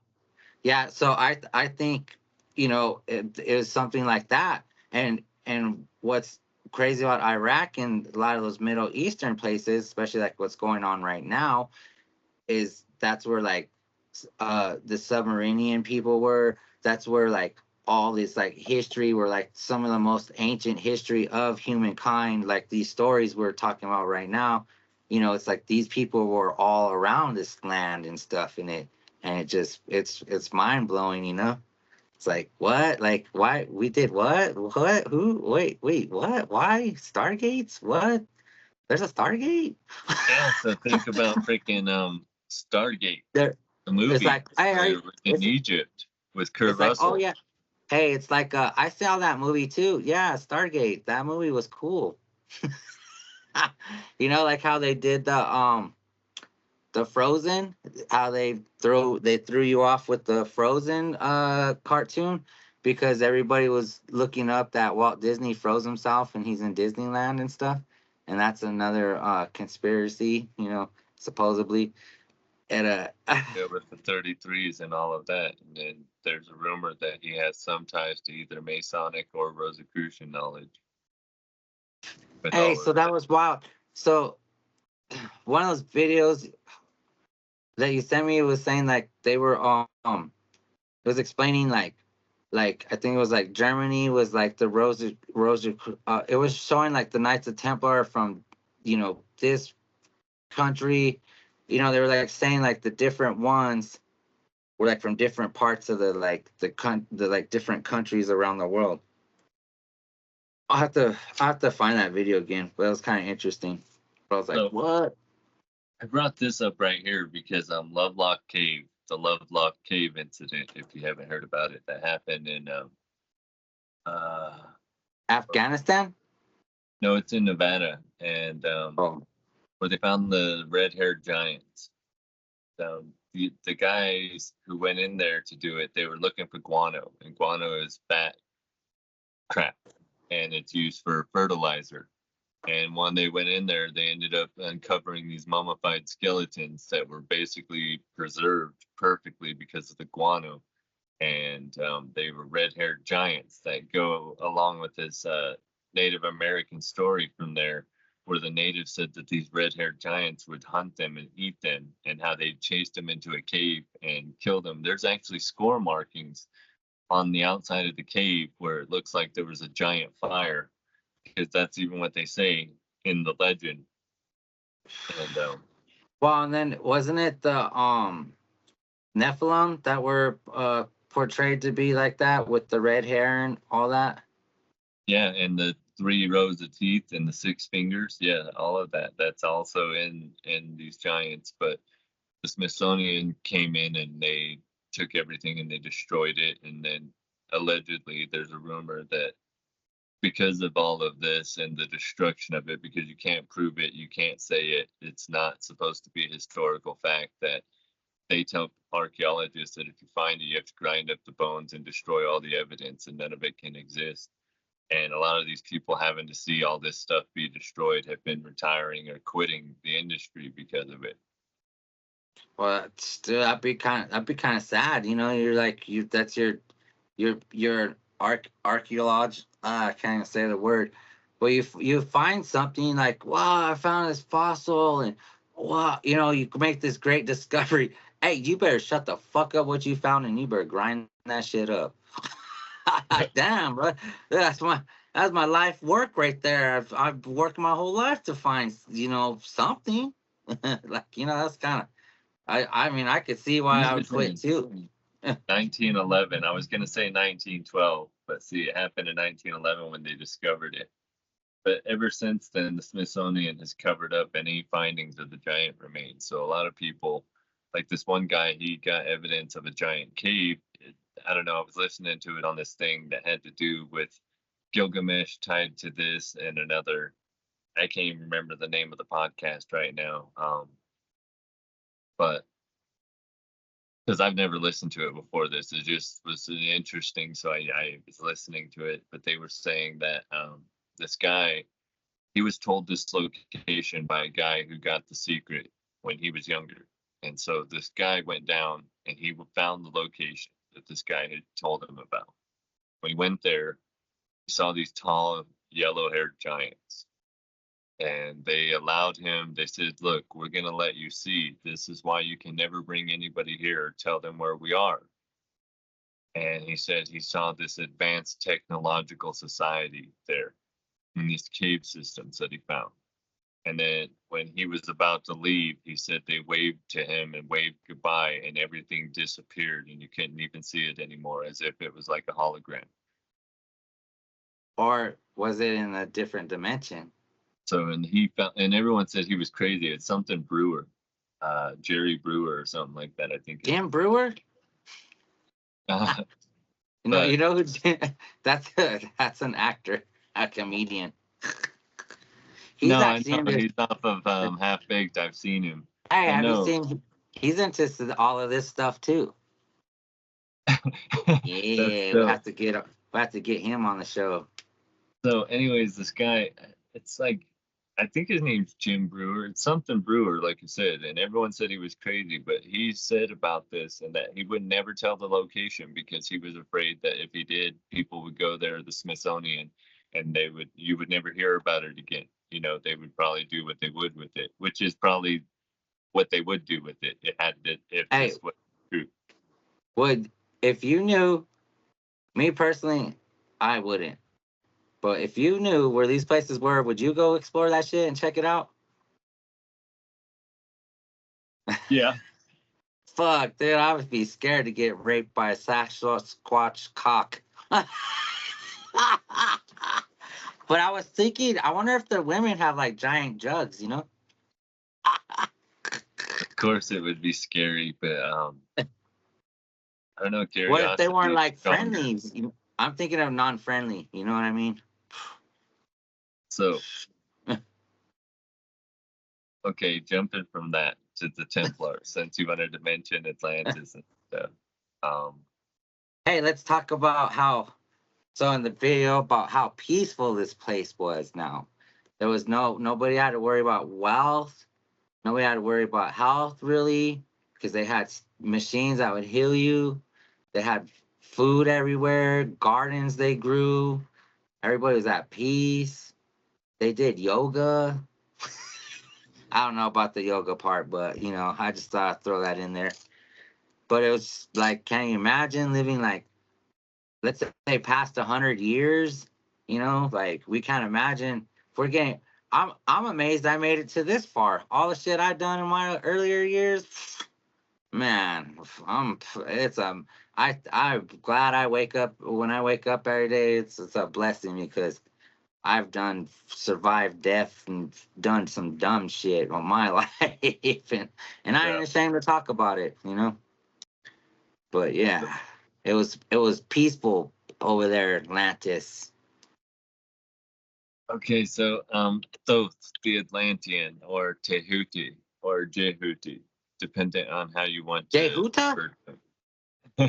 [SPEAKER 1] yeah, so I think you know it was something like that. And what's crazy about Iraq and a lot of those Middle Eastern places, especially like what's going on right now, is that's where like the submarinian people were. That's where like all this like history were like some of the most ancient history of humankind, like these stories we're talking about right now. You know, it's like these people were all around this land and stuff in it, and it just it's mind blowing, you know. It's like what? Like why we did what? What? Who? Wait, what? Why? Stargates? What? There's a Stargate?
[SPEAKER 2] Yeah, so think about freaking Stargate,
[SPEAKER 1] there
[SPEAKER 2] the
[SPEAKER 1] it's
[SPEAKER 2] movie
[SPEAKER 1] like I
[SPEAKER 2] in Egypt with Kurt
[SPEAKER 1] it's like, oh
[SPEAKER 2] Russell.
[SPEAKER 1] yeah. Hey, it's like I saw that movie too. Yeah, Stargate. That movie was cool. You know, like how they did the Frozen, how they threw you off with the Frozen cartoon, because everybody was looking up that Walt Disney froze himself and he's in Disneyland and stuff, and that's another conspiracy, supposedly. And
[SPEAKER 2] Yeah, with the 33s and all of that. And then there's a rumor that he has some ties to either Masonic or Rosicrucian knowledge. With
[SPEAKER 1] hey,
[SPEAKER 2] all
[SPEAKER 1] so
[SPEAKER 2] of
[SPEAKER 1] that was wild. So one of those videos that you sent me was saying like they were it was explaining like I think it was like Germany was like the Rose it was showing like the Knights of Templar from this country. They were like saying like the different ones were like from different parts of the like different countries around the world. I'll have to find that video again, but it was kind of interesting. But I was like,
[SPEAKER 2] So
[SPEAKER 1] what?
[SPEAKER 2] I brought this up right here because Lovelock Cave, the Lovelock Cave incident, if you haven't heard about it, that happened in
[SPEAKER 1] Afghanistan?
[SPEAKER 2] no, it's in Nevada, and
[SPEAKER 1] Oh,
[SPEAKER 2] where they found the red-haired giants. The guys who went in there to do it, they were looking for guano, and guano is bat crap, and it's used for fertilizer. And when they went in there, they ended up uncovering these mummified skeletons that were basically preserved perfectly because of the guano. And they were red-haired giants that go along with this Native American story from there, where the natives said that these red-haired giants would hunt them and eat them, and how they chased them into a cave and killed them. There's actually score markings on the outside of the cave where it looks like there was a giant fire, because that's even what they say in the legend. And
[SPEAKER 1] well, and then wasn't it the Nephilim that were portrayed to be like that with the red hair and all that?
[SPEAKER 2] yeah, and the 3 rows of teeth and the 6 fingers, yeah, all of that. That's also in these giants. But the Smithsonian came in and they took everything and they destroyed it. And then allegedly, there's a rumor that because of all of this and the destruction of it, because you can't prove it, you can't say it, it's not supposed to be a historical fact, that they tell archaeologists that if you find it, you have to grind up the bones and destroy all the evidence, and none of it can exist. And a lot of these people having to see all this stuff be destroyed have been retiring or quitting the industry because of it.
[SPEAKER 1] Well, still, that'd be kind of sad. You're like that's your archaeology. I can't even say the word. But you find something like, wow, I found this fossil, and wow, you make this great discovery. Hey, you better shut the fuck up what you found, and you better grind that shit up. Damn, bro, that's my life work right there. I've worked my whole life to find something. Like that's kind of. I mean, I could see why I would quit too.
[SPEAKER 2] 1911. I was going to say 1912, but see, it happened in 1911 when they discovered it. But ever since then, the Smithsonian has covered up any findings of the giant remains. So a lot of people, like this one guy, he got evidence of a giant cave. I don't know, I was listening to it on this thing that had to do with Gilgamesh tied to this and another. I can't even remember the name of the podcast right now. But because I've never listened to it before this, it just was interesting. So I was listening to it, but they were saying that this guy, he was told this location by a guy who got the secret when he was younger. And so this guy went down and he found the location that this guy had told him about. When he went there, he saw these tall, yellow-haired giants. And they allowed him, they said, look, we're going to let you see. This is why you can never bring anybody here or tell them where we are. And he said he saw this advanced technological society there in these cave systems that he found. And then when he was about to leave, he said they waved to him and waved goodbye, and everything disappeared, and you couldn't even see it anymore, as if it was like a hologram.
[SPEAKER 1] Or was it in a different dimension?
[SPEAKER 2] So, and he found, and everyone said he was crazy. It's something Brewer, Jerry Brewer or something like that, I think.
[SPEAKER 1] Jim Brewer?
[SPEAKER 2] But
[SPEAKER 1] who that's an actor, a comedian. He's
[SPEAKER 2] no, I
[SPEAKER 1] actually
[SPEAKER 2] know he's off of Half Baked. I've seen him.
[SPEAKER 1] Hey,
[SPEAKER 2] I
[SPEAKER 1] have you
[SPEAKER 2] know.
[SPEAKER 1] seen? He's into all of this stuff too.
[SPEAKER 2] That's
[SPEAKER 1] Yeah,
[SPEAKER 2] dope.
[SPEAKER 1] we have to get him on the show.
[SPEAKER 2] So, anyways, this guy, it's like, I think his name's Jim Brewer. It's something Brewer, like you said, and everyone said he was crazy, but he said about this and that he would never tell the location because he was afraid that if he did, people would go there, the Smithsonian, and you would never hear about it again. You know, they would probably do what they would with it, which is probably what they would do with it. If
[SPEAKER 1] Hey,
[SPEAKER 2] this was true.
[SPEAKER 1] would if you knew me personally, I wouldn't. But if you knew where these places were, would you go explore that shit and check it out?
[SPEAKER 2] Yeah.
[SPEAKER 1] Fuck, dude, I would be scared to get raped by a Sasquatch cock. But I was thinking, I wonder if the women have like giant jugs, you know?
[SPEAKER 2] Of course, it would be scary, but I don't know.
[SPEAKER 1] What if they
[SPEAKER 2] Curiosity
[SPEAKER 1] weren't
[SPEAKER 2] is
[SPEAKER 1] like
[SPEAKER 2] stronger.
[SPEAKER 1] friendly? I'm thinking of non-friendly. You know what I mean?
[SPEAKER 2] So, okay, jumping from that to the Templars, since you wanted to mention Atlantis and stuff. Um,
[SPEAKER 1] Hey, let's talk about how. So in the video about how peaceful this place was. Now, there was nobody had to worry about wealth. Nobody had to worry about health really, because they had machines that would heal you. They had food everywhere, gardens they grew. Everybody was at peace. They did yoga. I don't know about the yoga part, but I just thought I'd throw that in there. But it was like, can you imagine living like, let's say past 100 years? Like we can't imagine. If we're getting, I'm amazed I made it to this far. All the shit I've done in my earlier years, man. I'm glad I wake up when I wake up every day. It's a blessing because I've done survived death and done some dumb shit on my life, and I
[SPEAKER 2] yeah.
[SPEAKER 1] ain't ashamed to talk about it. But yeah, it was peaceful over there, Atlantis.
[SPEAKER 2] Okay, so Thoth, the Atlantean, or Tehuti, or Jehuti, depending on how you want
[SPEAKER 1] Jay
[SPEAKER 2] to
[SPEAKER 1] Huta,
[SPEAKER 2] refer to them.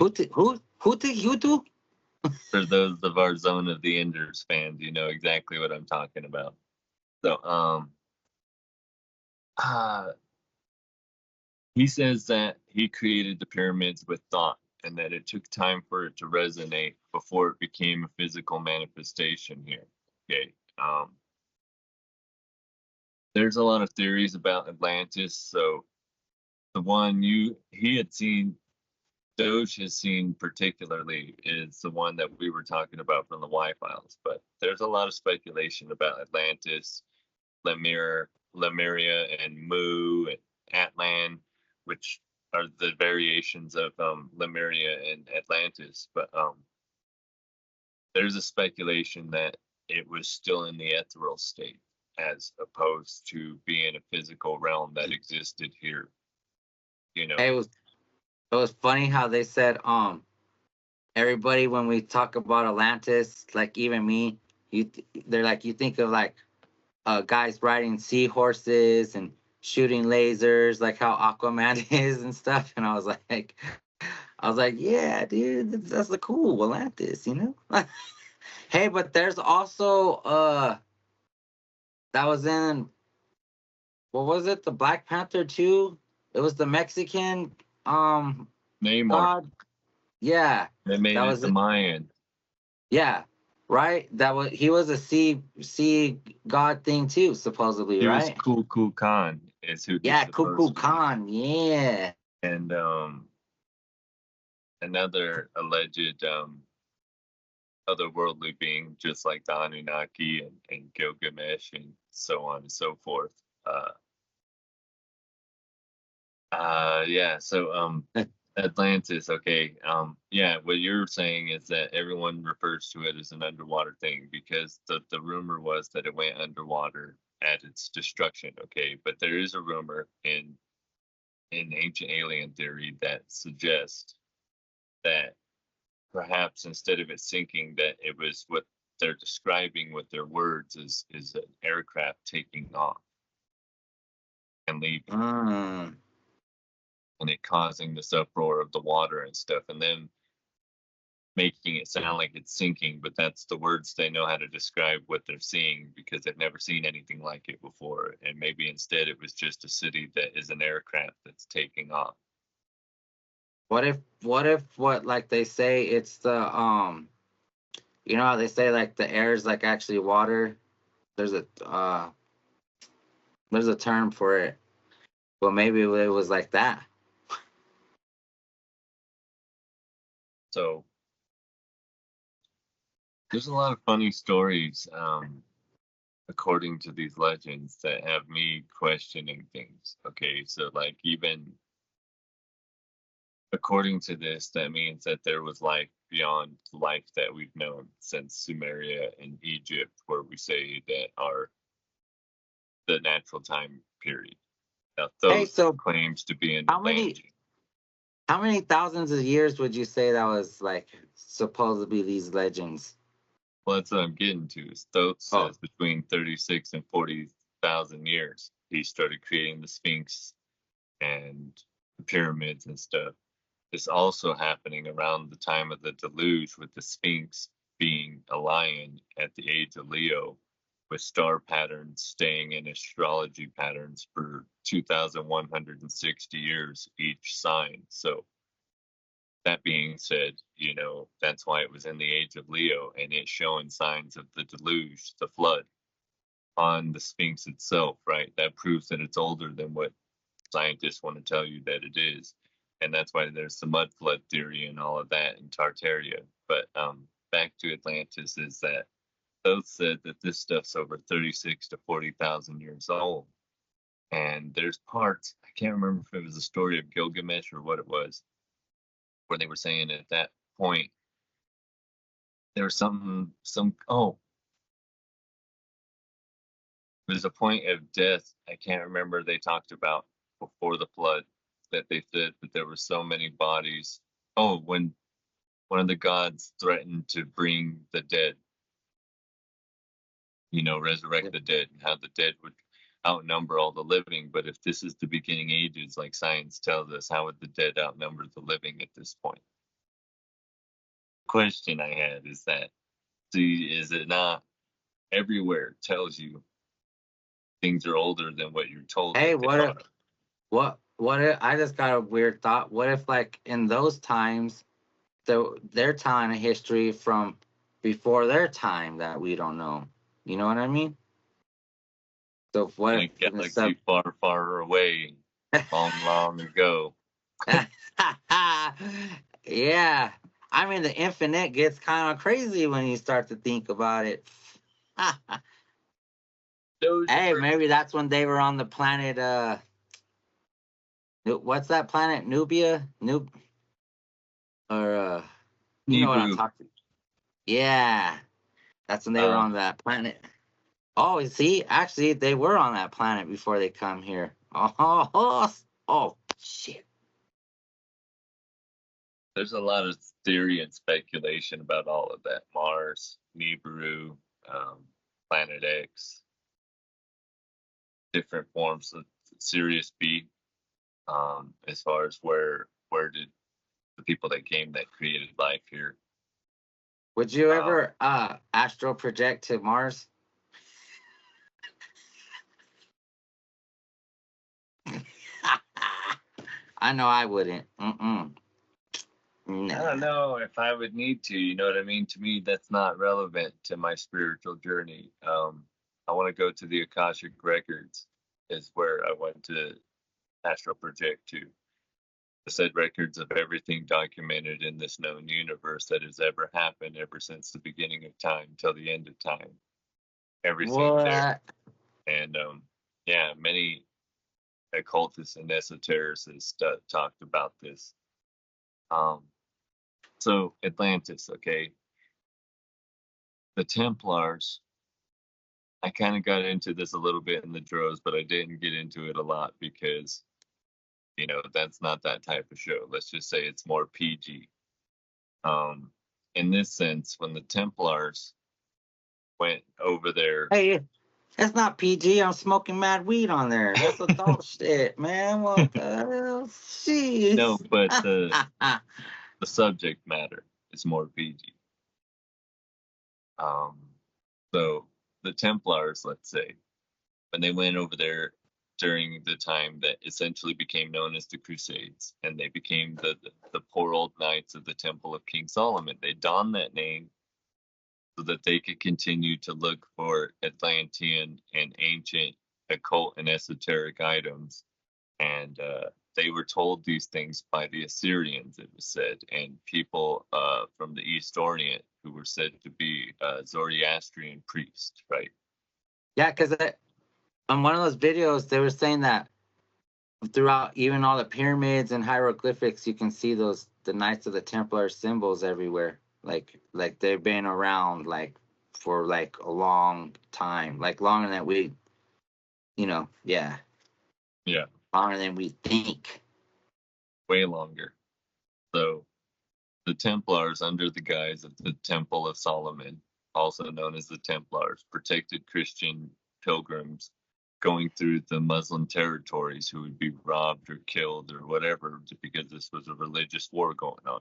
[SPEAKER 1] Hutu.
[SPEAKER 2] For those of our Zone of the Enders fans, you know exactly what I'm talking about. So, uh, he says that he created the pyramids with thought and that it took time for it to resonate before it became a physical manifestation here. Okay. There's a lot of theories about Atlantis. So the one he had seen, Doge has seen particularly, is the one that we were talking about from the Y files. But there's a lot of speculation about Atlantis, Lemuria, and Mu and Atlan, which are the variations of Lemuria and Atlantis. But there's a speculation that it was still in the ethereal state as opposed to being a physical realm that existed here. You know,
[SPEAKER 1] It was funny how they said everybody when we talk about Atlantis, like even me, they're like you think of like guys riding seahorses and shooting lasers, like how Aquaman is and stuff. And I was like, yeah, dude, that's the cool Atlantis. Hey, but there's also that was in what was it? The Black Panther 2? It was the Mexican
[SPEAKER 2] Namor,
[SPEAKER 1] god. Yeah.
[SPEAKER 2] they made
[SPEAKER 1] That
[SPEAKER 2] it
[SPEAKER 1] was
[SPEAKER 2] the
[SPEAKER 1] it.
[SPEAKER 2] Mayan.
[SPEAKER 1] Yeah. Right? He was a sea god thing too, supposedly,
[SPEAKER 2] He was
[SPEAKER 1] right?
[SPEAKER 2] Cool Khan, is who he's
[SPEAKER 1] Yeah,
[SPEAKER 2] supposed
[SPEAKER 1] Kuku
[SPEAKER 2] to be.
[SPEAKER 1] Khan. Yeah.
[SPEAKER 2] And another alleged otherworldly being, just like the Anunnaki and Gilgamesh and so on and so forth. Yeah. So Atlantis. Okay. Yeah. What you're saying is that everyone refers to it as an underwater thing because the rumor was that it went underwater at its destruction. Okay, but there is a rumor in ancient alien theory that suggests that perhaps instead of it sinking, that it was what they're describing with their words is an aircraft taking off and leaving. causing this uproar of the water and stuff, and then making it sound like it's sinking, but that's the words they know how to describe what they're seeing because they've never seen anything like it before. And maybe instead it was just a city that is an aircraft that's taking off.
[SPEAKER 1] What if like they say it's the you know how they say like the air is like actually water? There's a term for it. Well, maybe it was like that.
[SPEAKER 2] So there's a lot of funny stories, according to these legends, that have me questioning things. Okay, so like even according to this, that means that there was life beyond life that we've known since Sumeria and Egypt, where we say that are the natural time period. Now,
[SPEAKER 1] Hey,
[SPEAKER 2] those
[SPEAKER 1] so
[SPEAKER 2] claims to be in
[SPEAKER 1] how
[SPEAKER 2] land.
[SPEAKER 1] many thousands of years would you say that was like supposed to be these legends?
[SPEAKER 2] Well, that's what I'm getting to. Thoth
[SPEAKER 1] Oh,
[SPEAKER 2] says between 36 and 40,000 years, he started creating the Sphinx and the pyramids and stuff. It's also happening around the time of the deluge, with the Sphinx being a lion at the age of Leo, with star patterns staying in astrology patterns for 2,160 years each sign. So that being said, that's why it was in the age of Leo, and it's showing signs of the deluge, the flood, on the Sphinx itself, right? That proves that it's older than what scientists want to tell you that it is. And that's why there's the mud flood theory and all of that in Tartaria. But back to Atlantis, is that Thoth said that this stuff's over 36 to 40,000 years old. And there's parts, I can't remember if it was the story of Gilgamesh or what it was, where they were saying at that point there was there's a point of death I can't remember they talked about before the flood, that they said that there were so many bodies. Oh, when one of the gods threatened to bring the dead, resurrect the dead, and how the dead would outnumber all the living. But if this is the beginning ages, like science tells us, how would the dead outnumber the living at this point? Question I had is that, is it not everywhere tells you things are older than what you're told
[SPEAKER 1] hey,
[SPEAKER 2] that they are?
[SPEAKER 1] what if I just got a weird thought? What if like in those times, their time of history from before their time that we don't know? You know what I mean? So what
[SPEAKER 2] In
[SPEAKER 1] if
[SPEAKER 2] a
[SPEAKER 1] in the sub?
[SPEAKER 2] galaxy far, far away, long, long ago.
[SPEAKER 1] Yeah, I mean the infinite gets kind of crazy when you start to think about it. Hey, maybe that's when they were on the planet. What's that planet? Nubia, or you know what I'm
[SPEAKER 2] Hebrew.
[SPEAKER 1] talking. Yeah, that's when they were
[SPEAKER 2] Um,
[SPEAKER 1] on that planet. Oh, see, actually, they were on that planet before they come here. Oh, shit.
[SPEAKER 2] there's a lot of theory and speculation about all of that. Mars, Nibiru, Planet X, different forms of Sirius B. As far as where did the people that came that created life here?
[SPEAKER 1] Would you
[SPEAKER 2] Um,
[SPEAKER 1] ever astral project to Mars? I know I wouldn't. Mm-mm.
[SPEAKER 2] I don't
[SPEAKER 1] Nah.
[SPEAKER 2] know if I would need to. You know what I mean? To me, that's not relevant to my spiritual journey. I want to go to the Akashic records. Is where I went to astral project to. The said records of everything documented in this known universe that has ever happened ever since the beginning of time till the end of time. Everything there.
[SPEAKER 1] What?
[SPEAKER 2] And yeah, many occultists and esotericists talked about this. So Atlantis, okay. The Templars, I kind of got into this a little bit in the Droz, but I didn't get into it a lot because, that's not that type of show. Let's just say it's more PG. In this sense, when the Templars went over there,
[SPEAKER 1] Hey, That's not PG. I'm smoking mad weed on there. That's adult shit, man. What the hell? Jeez.
[SPEAKER 2] No, but the subject matter is more PG. So the Templars, let's say, when they went over there during the time that essentially became known as the Crusades, and they became the poor old knights of the Temple of King Solomon, they donned that name so that they could continue to look for Atlantean and ancient occult and esoteric items. And they were told these things by the Assyrians, it was said, and people from the East Orient who were said to be Zoroastrian priests, right?
[SPEAKER 1] Yeah, because on one of those videos, they were saying that throughout even all the pyramids and hieroglyphics, you can see the Knights of the Templar symbols everywhere. Like they've been around like for like a long time, like longer than we, yeah, longer than we think.
[SPEAKER 2] Way longer. So the Templars, under the guise of the Temple of Solomon, also known as the Templars, protected Christian pilgrims going through the Muslim territories who would be robbed or killed or whatever, because this was a religious war going on.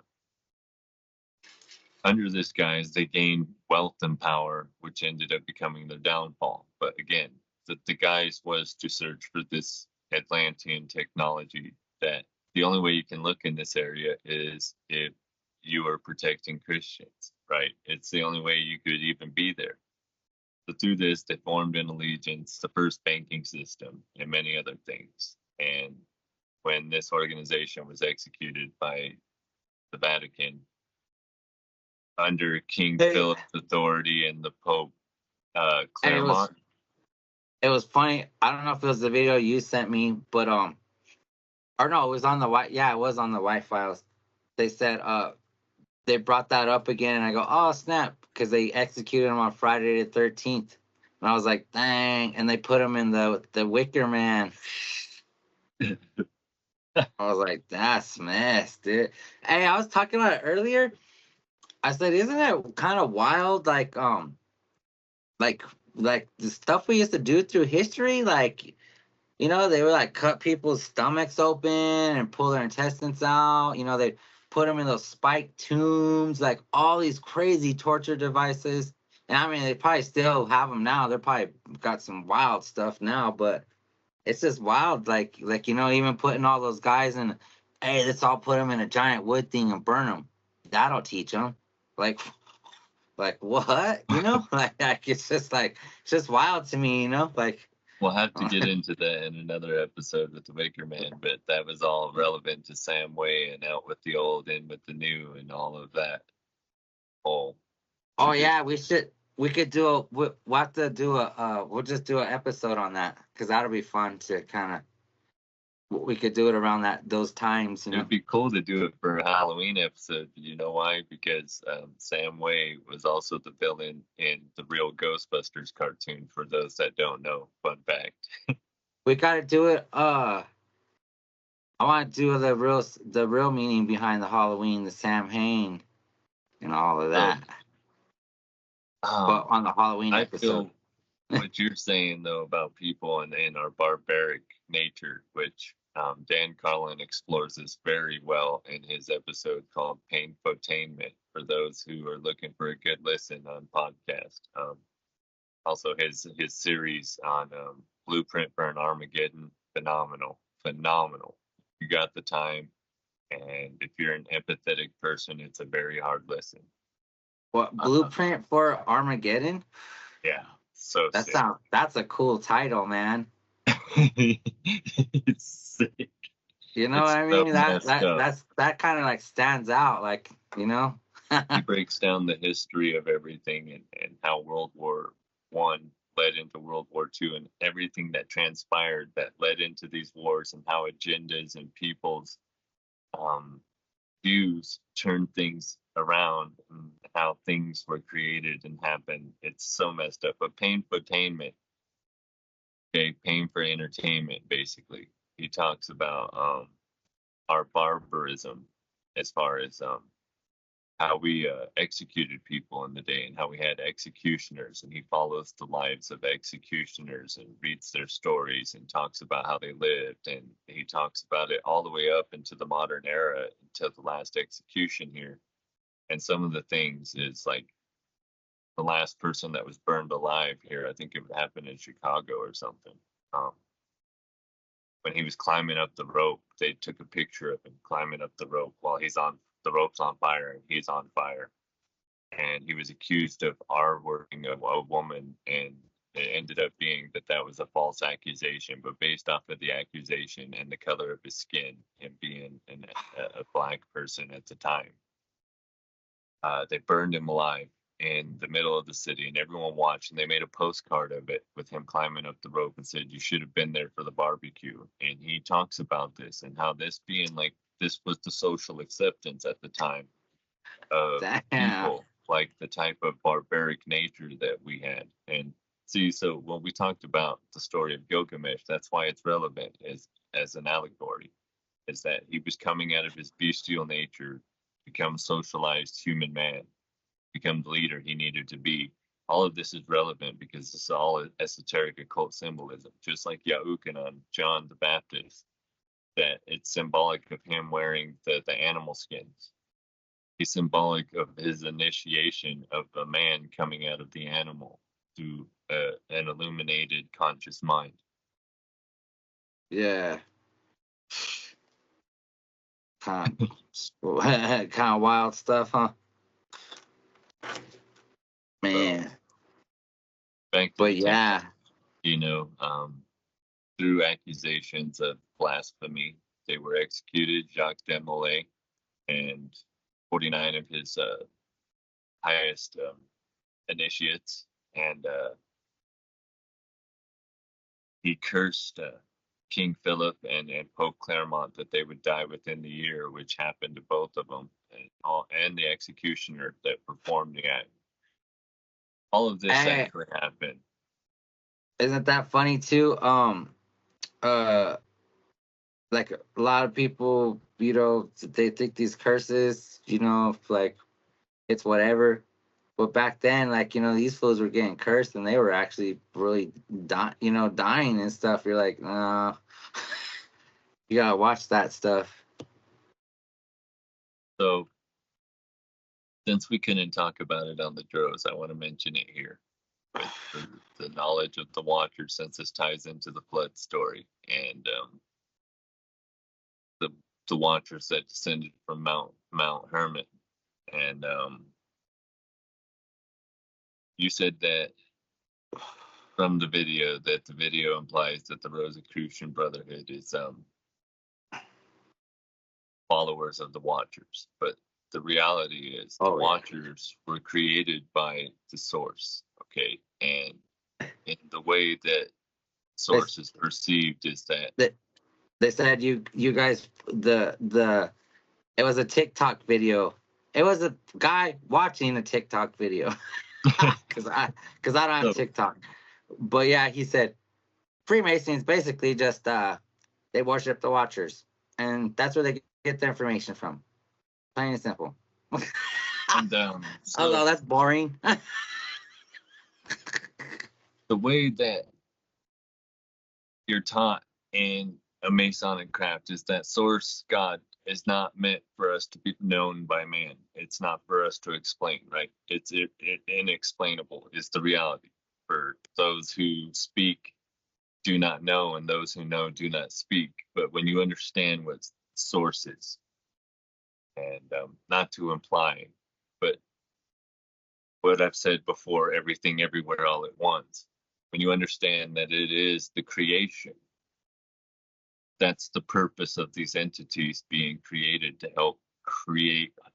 [SPEAKER 2] Under this guise, they gained wealth and power, which ended up becoming their downfall. But again, the guise was to search for this Atlantean technology, that the only way you can look in this area is if you are protecting Christians, right? It's the only way you could even be there. So through this, they formed an allegiance, the first banking system, and many other things. And when this organization was executed by the Vatican, under King Philip's authority and the Pope Claremont.
[SPEAKER 1] It was funny. I don't know if it was the video you sent me, but or no, it was on the white. Yeah, it was on the White Files. They said they brought that up again, and I go, oh snap, because they executed him on Friday the 13th, and I was like, dang, and they put him in the Wicker Man. I was like, that's mess, dude. Hey, I was talking about it earlier. I said, isn't it kind of wild, like the stuff we used to do through history, like, they would like cut people's stomachs open and pull their intestines out. They put them in those spiked tombs, like all these crazy torture devices. And I mean, they probably still have them now. They're probably got some wild stuff now, but it's just wild. Like even putting all those guys in, hey, let's all put them in a giant wood thing and burn them. That'll teach them. Like what? Like it's just wild to me. Like.
[SPEAKER 2] We'll have to get into that in another episode with the Wicker Man, but that was all relevant to Sam Way and out with the old, in with the new, and all of that. Oh
[SPEAKER 1] yeah, we could do we'll have to do we'll just do an episode on that, because that'll be fun to kind of, we could do it around those times.
[SPEAKER 2] It'd be cool to do it for a Halloween episode. You know why? Because Sam Way was also the villain in the real Ghostbusters cartoon, for those that don't know. Fun fact.
[SPEAKER 1] We got to do it. I want to do the real meaning behind the Halloween, the Sam Hain, and all of that. But on the Halloween episode.
[SPEAKER 2] What you're saying, though, about people and our barbaric nature, which Dan Carlin explores this very well in his episode called Painfotainment, for those who are looking for a good listen on podcast. Also, his series on Blueprint for an Armageddon, phenomenal. You got the time, and if you're an empathetic person, it's a very hard listen.
[SPEAKER 1] What, Blueprint for Armageddon?
[SPEAKER 2] Yeah. So
[SPEAKER 1] that's a cool title, man.
[SPEAKER 2] It's sick.
[SPEAKER 1] You know what I mean? That kind of like stands out, like,
[SPEAKER 2] He breaks down the history of everything, and how World War One led into World War Two, and everything that transpired that led into these wars, and how agendas and people's views turned things around, and how things were created and happened. It's so messed up. But Painfotainment, pain for entertainment, basically. He talks about our barbarism, as far as how we executed people in the day and how we had executioners, and he follows the lives of executioners and reads their stories and talks about how they lived, and he talks about it all the way up into the modern era until the last execution here. And some of the things is like the last person that was burned alive here, I think it would happen in Chicago or something. um, when he was climbing up the rope, they took a picture of him climbing up the rope while the rope's on fire and he's on fire. And he was accused of R-wording a woman, and it ended up being that was a false accusation. But based off of the accusation and the color of his skin, him being a black person at the time, they burned him alive in the middle of the city, and everyone watched, and they made a postcard of it with him climbing up the rope and said, "You should have been there for the barbecue." And he talks about this and how this being like this was the social acceptance at the time of
[SPEAKER 1] Damn.
[SPEAKER 2] people, like the type of barbaric nature that we had. And see, so when we talked about the story of Gilgamesh, that's why it's relevant as an allegory, is that he was coming out of his bestial nature, become socialized human man, become the leader he needed to be. All of this is relevant because this is all esoteric occult symbolism, just like Yahukanan, John the Baptist, that it's symbolic of him wearing the animal skins. He's symbolic of his initiation of a man coming out of the animal to an illuminated conscious mind.
[SPEAKER 1] Yeah. Kind of wild stuff, huh? Man.
[SPEAKER 2] Back to
[SPEAKER 1] But
[SPEAKER 2] the
[SPEAKER 1] yeah.
[SPEAKER 2] temple, you know, through accusations of blasphemy, they were executed. Jacques de Molay and 49 of his highest initiates, and he cursed King Philip and Pope Clermont that they would die within the year, which happened to both of them, and the executioner that performed the act. All of this actually happened.
[SPEAKER 1] Isn't that funny too? Like a lot of people, they think these curses, like it's whatever. But back then, like, these fools were getting cursed and they were actually really dying and stuff. You're like, no, you gotta watch that stuff.
[SPEAKER 2] So, since we couldn't talk about it on the Dros, I want to mention it here with the knowledge of the Watcher, since this ties into the flood story and the Watchers that descended from Mount Hermon. And you said that from the video that the video implies that the Rosicrucian Brotherhood is followers of the Watchers, but the reality is the Watchers were created by the Source, okay? And in the way that Source is perceived is that
[SPEAKER 1] they said you guys it was a TikTok video. It was a guy watching a TikTok video because I don't have TikTok. But yeah, he said Freemasons basically just they worship the Watchers, and that's where they get their information from. Plain and simple.
[SPEAKER 2] And
[SPEAKER 1] although that's boring.
[SPEAKER 2] The way that you're taught in a Masonic craft is that Source God is not meant for us to be known by man. It's not for us to explain, right? It's inexplainable is the reality. For those who speak do not know, and those who know do not speak. But when you understand what Source is, and not to imply, but what I've said before, everything, everywhere, all at once, when you understand that it is the creation, that's the purpose of these entities being created, to help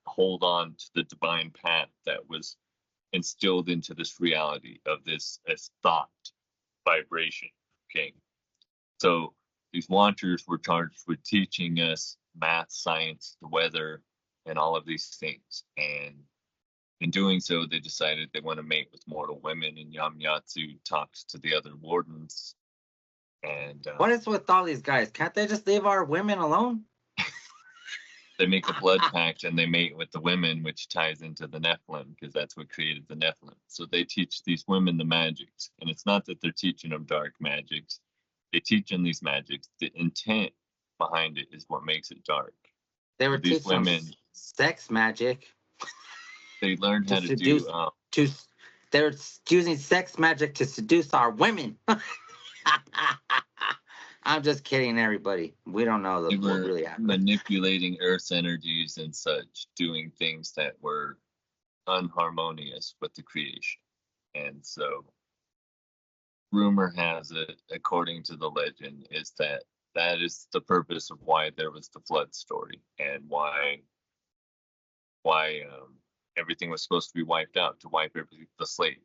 [SPEAKER 2] hold on to the divine path that was instilled into this reality of this as thought vibration. Okay, so these Watchers were charged with teaching us math, science, the weather, and all of these things. And in doing so, they decided they want to mate with mortal women, and Yamyatsu talks to the other wardens. And
[SPEAKER 1] what is with all these guys? Can't they just leave our women alone?
[SPEAKER 2] they make a blood pact and they mate with the women, which ties into the Nephilim because that's what created the Nephilim. So they teach these women the magics, and it's not that they're teaching them dark magics. They teach them these magics. The intent behind it is what makes it dark.
[SPEAKER 1] They were
[SPEAKER 2] These
[SPEAKER 1] teaching
[SPEAKER 2] women,
[SPEAKER 1] sex magic.
[SPEAKER 2] they learned
[SPEAKER 1] To
[SPEAKER 2] how to
[SPEAKER 1] seduce,
[SPEAKER 2] do.
[SPEAKER 1] they're using sex magic to seduce our women. I'm just kidding, everybody. We don't know
[SPEAKER 2] They
[SPEAKER 1] what
[SPEAKER 2] were
[SPEAKER 1] really happened.
[SPEAKER 2] manipulating Earth's energies and such, doing things that were unharmonious with the creation. And so, rumor has it, according to the legend, is that that is the purpose of why there was the flood story and why everything was supposed to be wiped out, to wipe the slate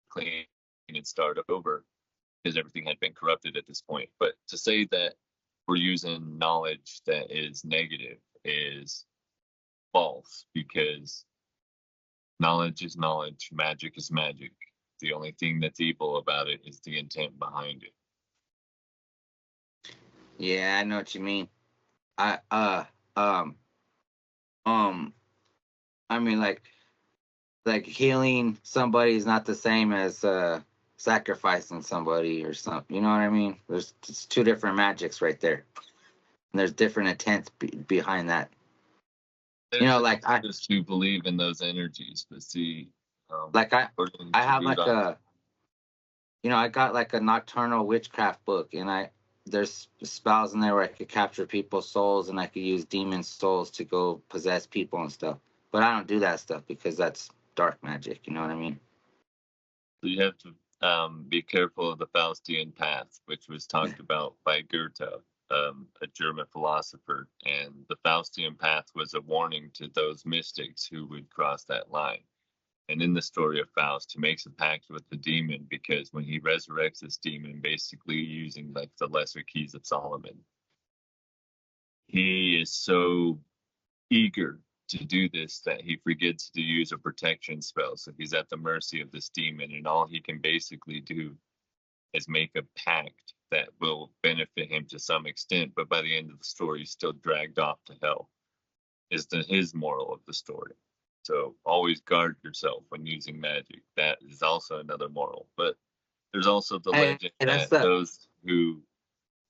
[SPEAKER 2] clean and start over, because everything had been corrupted at this point. But to say that we're using knowledge that is negative is false, because knowledge is knowledge, magic is magic. The only thing that's evil about it is the intent behind it.
[SPEAKER 1] Yeah, I know what you mean. Um I mean, like healing somebody is not the same as sacrificing somebody or something. You know what I mean? There's just two different magics right there, and there's different intents behind that.
[SPEAKER 2] There's
[SPEAKER 1] You know, like
[SPEAKER 2] just to believe in those energies, but see,
[SPEAKER 1] like I have like
[SPEAKER 2] Buddha,
[SPEAKER 1] I got like a nocturnal witchcraft book, and there's spells in there where I could capture people's souls, and I could use demon souls to go possess people and stuff. But I don't do that stuff because that's dark magic. You know what I mean?
[SPEAKER 2] so you have to be careful of the Faustian path, which was talked about by Goethe, a German philosopher. And the Faustian path was a warning to those mystics who would cross that line. And in the story of Faust, he makes a pact with the demon because when he resurrects this demon, basically using like the lesser keys of Solomon, he is so eager to do this that he forgets to use a protection spell. So he's at the mercy of this demon, and all he can basically do is make a pact that will benefit him to some extent. But by the end of the story, he's still dragged off to hell, is his moral of the story. So always guard yourself when using magic. That is also another moral. But there's also the legend that those who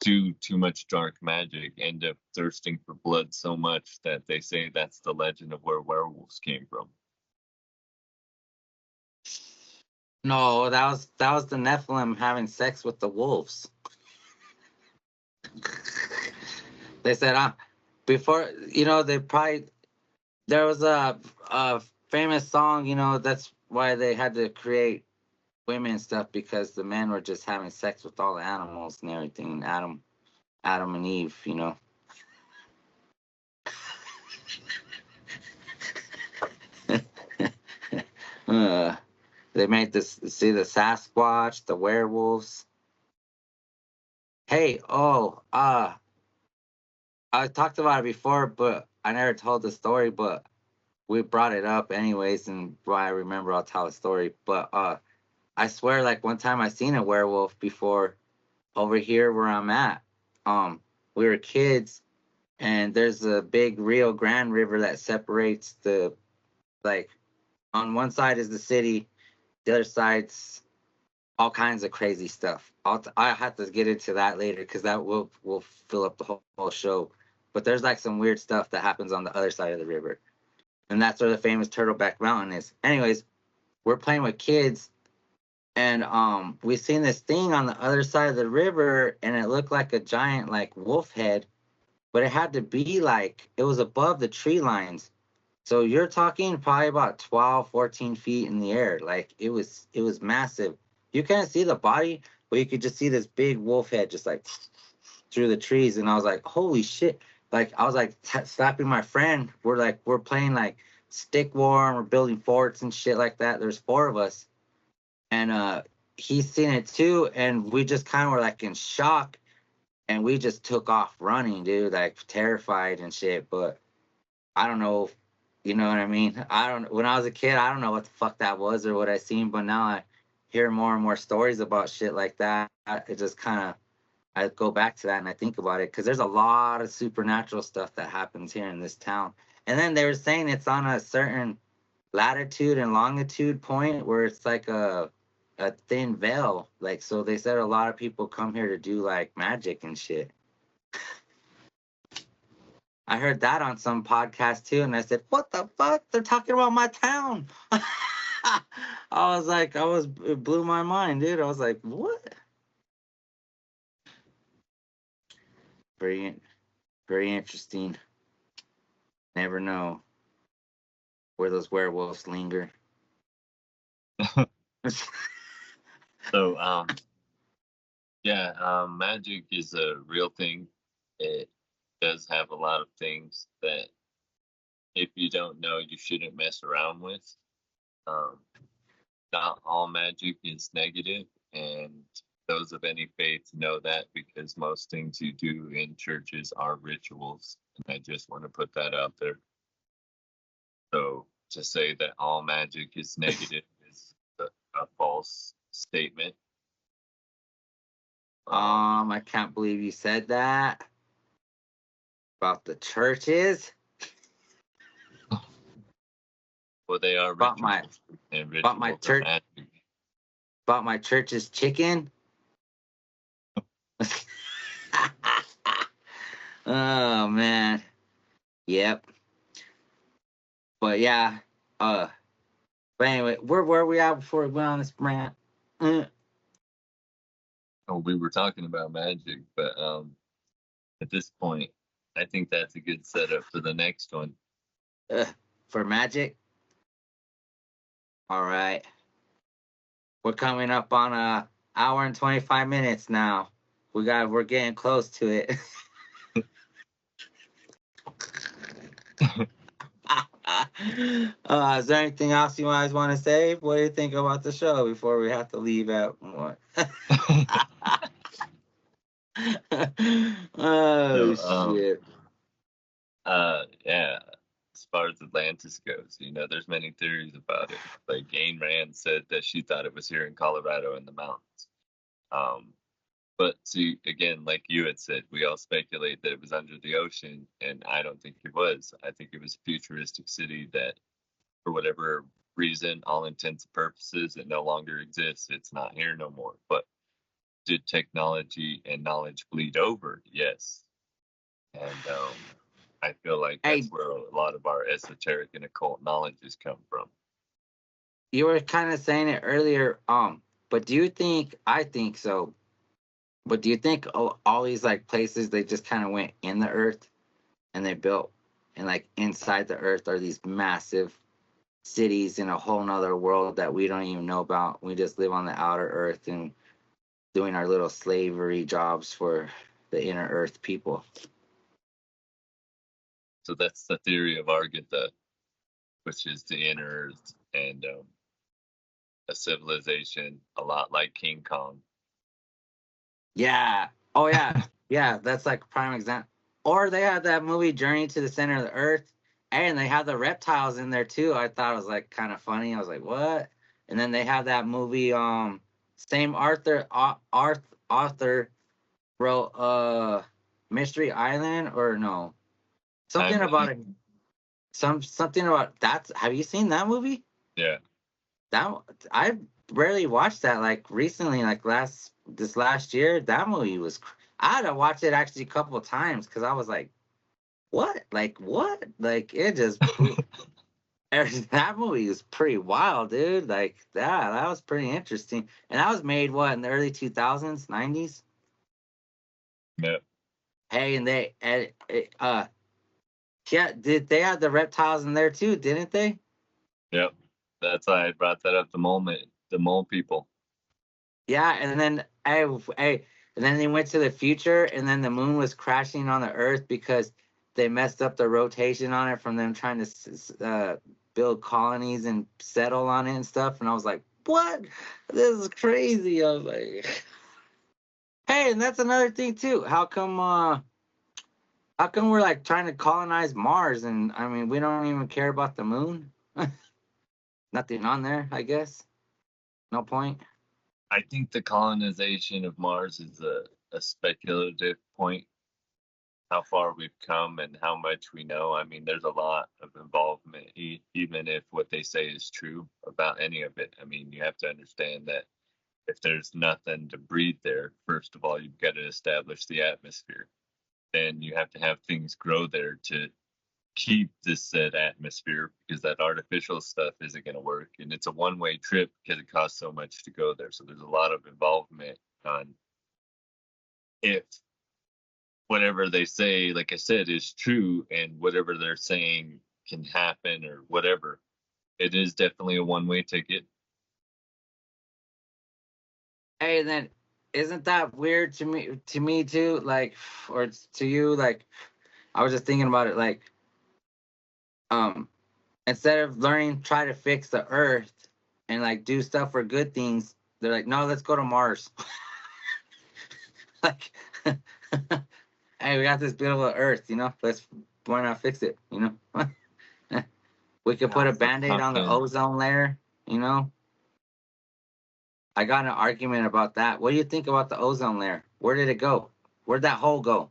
[SPEAKER 2] do too much dark magic end up thirsting for blood so much that they say that's the legend of where werewolves came from.
[SPEAKER 1] No, that was the Nephilim having sex with the wolves. They said, before, there was a famous song, that's why they had to create women and stuff, because the men were just having sex with all the animals and everything. Adam and Eve. They made the Sasquatch, the werewolves. Hey, I talked about it before, but I never told the story, but we brought it up anyways, and why I remember, I'll tell the story. But I swear, like, one time I seen a werewolf before over here where I'm at. We were kids, and there's a big Rio Grande River that separates on one side is the city, the other side's all kinds of crazy stuff. I have to get into that later because that will fill up the whole show. But there's like some weird stuff that happens on the other side of the river, and that's where the famous Turtleback Mountain is. Anyways, we're playing with kids, and we seen this thing on the other side of the river, and it looked like a giant like wolf head, but it had to be like it was above the tree lines. So you're talking probably about 12, 14 feet in the air. Like it was massive. You couldn't see the body, but you could just see this big wolf head just like through the trees. And I was like, holy shit. Like I was like slapping my friend. We're playing like stick war, and we're building forts and shit like that. There's 4 of us. And he's seen it too. And we just kind of were like in shock. And we just took off running, dude, like terrified and shit. But I don't know. You know what I mean? When I was a kid, I don't know what the fuck that was or what I seen, but now I hear more and more stories about shit like that. It just kind of I go back to that and I think about it because there's a lot of supernatural stuff that happens here in this town. And then they were saying it's on a certain latitude and longitude point where it's like a thin veil. Like, so they said a lot of people come here to do like magic and shit. I heard that on some podcast too, and I said, "What the fuck? They're talking about my town." I was like, it blew my mind, dude. I was like, "What?" Very, very interesting. Never know where those werewolves linger.
[SPEAKER 2] So, yeah, magic is a real thing. It does have a lot of things that if you don't know, you shouldn't mess around with. Um, Not all magic is negative, and those of any faith know that because most things you do in churches are rituals. And I just want to put that out there. So to say that all magic is negative is a false statement.
[SPEAKER 1] I can't believe you said that about the churches.
[SPEAKER 2] Well, they are
[SPEAKER 1] About
[SPEAKER 2] rituals, and
[SPEAKER 1] about my
[SPEAKER 2] rituals are
[SPEAKER 1] church,
[SPEAKER 2] magic.
[SPEAKER 1] about my church's chicken. Oh man, yep. But yeah, but anyway, where were we at before we went on this rant?
[SPEAKER 2] Oh, we were talking about magic, but at this point, I think that's a good setup for the next one.
[SPEAKER 1] For magic. All right, we're coming up on a hour and 25 minutes now. We're getting close to it. Is there anything else you guys want to say? What do you think about the show before we have to leave at what? Oh
[SPEAKER 2] So,
[SPEAKER 1] shit.
[SPEAKER 2] yeah, as far as Atlantis goes, there's many theories about it. Like Ayn Rand said that she thought it was here in Colorado in the mountains. Um, but see, again, like you had said, we all speculate that it was under the ocean, and I don't think it was. I think it was a futuristic city that, for whatever reason, all intents and purposes, it no longer exists. It's not here no more. But did technology and knowledge bleed over? Yes. And I feel like
[SPEAKER 1] Hey,
[SPEAKER 2] that's where a lot of our esoteric and occult knowledge has come from.
[SPEAKER 1] you were kind of saying it earlier, but do you think, I think so, but do you think all these like places they just kind of went in the earth and they built and like inside the earth are these massive cities in a whole nother world that we don't even know about. We just live on the outer earth and doing our little slavery jobs for the inner earth people.
[SPEAKER 2] So that's the theory of Argatha, which is the inner earth and a civilization a lot like King Kong.
[SPEAKER 1] Yeah. Oh yeah. Yeah, that's like a prime example. Or they had that movie Journey to the Center of the Earth, and they have the reptiles in there too. I thought it was like kind of funny. I was like, what? And then they have that movie. Same Arthur wrote Mystery Island or no something about
[SPEAKER 2] Timeline.
[SPEAKER 1] it. Something about that. Have you seen that movie?
[SPEAKER 2] Yeah.
[SPEAKER 1] That I rarely watched that like recently, like this last year. That movie was. I had to watch it actually a couple of times because I was like, what? Like what? Like it just that movie was pretty wild, dude. Like that was pretty interesting. And that was made what in the early 2000s, 90s.
[SPEAKER 2] Yeah.
[SPEAKER 1] Hey, and yeah, did they have the reptiles in there too? Didn't they?
[SPEAKER 2] Yep. That's why I brought that up. The mole people.
[SPEAKER 1] Yeah, and then and then they went to the future, and then the moon was crashing on the Earth because they messed up the rotation on it from them trying to build colonies and settle on it and stuff. And I was like, "What? This is crazy!" I was like, "Hey," and that's another thing too. How come we're like trying to colonize Mars, and I mean we don't even care about the moon? Nothing on there, I guess. No point.
[SPEAKER 2] I think the colonization of Mars is a speculative point, how far we've come and how much we know. I mean, there's a lot of involvement, even if what they say is true about any of it. I mean, you have to understand that if there's nothing to breathe there, first of all, you've got to establish the atmosphere. Then you have to have things grow there to keep this said atmosphere, because that artificial stuff isn't going to work. And it's a one-way trip because it costs so much to go there. So there's a lot of involvement on if whatever they say, like I said, is true and whatever they're saying can happen or whatever. It is definitely a one-way ticket.
[SPEAKER 1] Hey, then isn't that weird to me too? Like, or to you? Like, I was just thinking about it. Like, um, instead of learning, try to fix the Earth and like do stuff for good things. They're like, no, let's go to Mars. Like, hey, we got this beautiful Earth, you know. Why not fix it, you know? We could put a Band-Aid on the ozone layer, you know. I got in an argument about that. What do you think about the ozone layer? Where did it go? Where'd that hole go?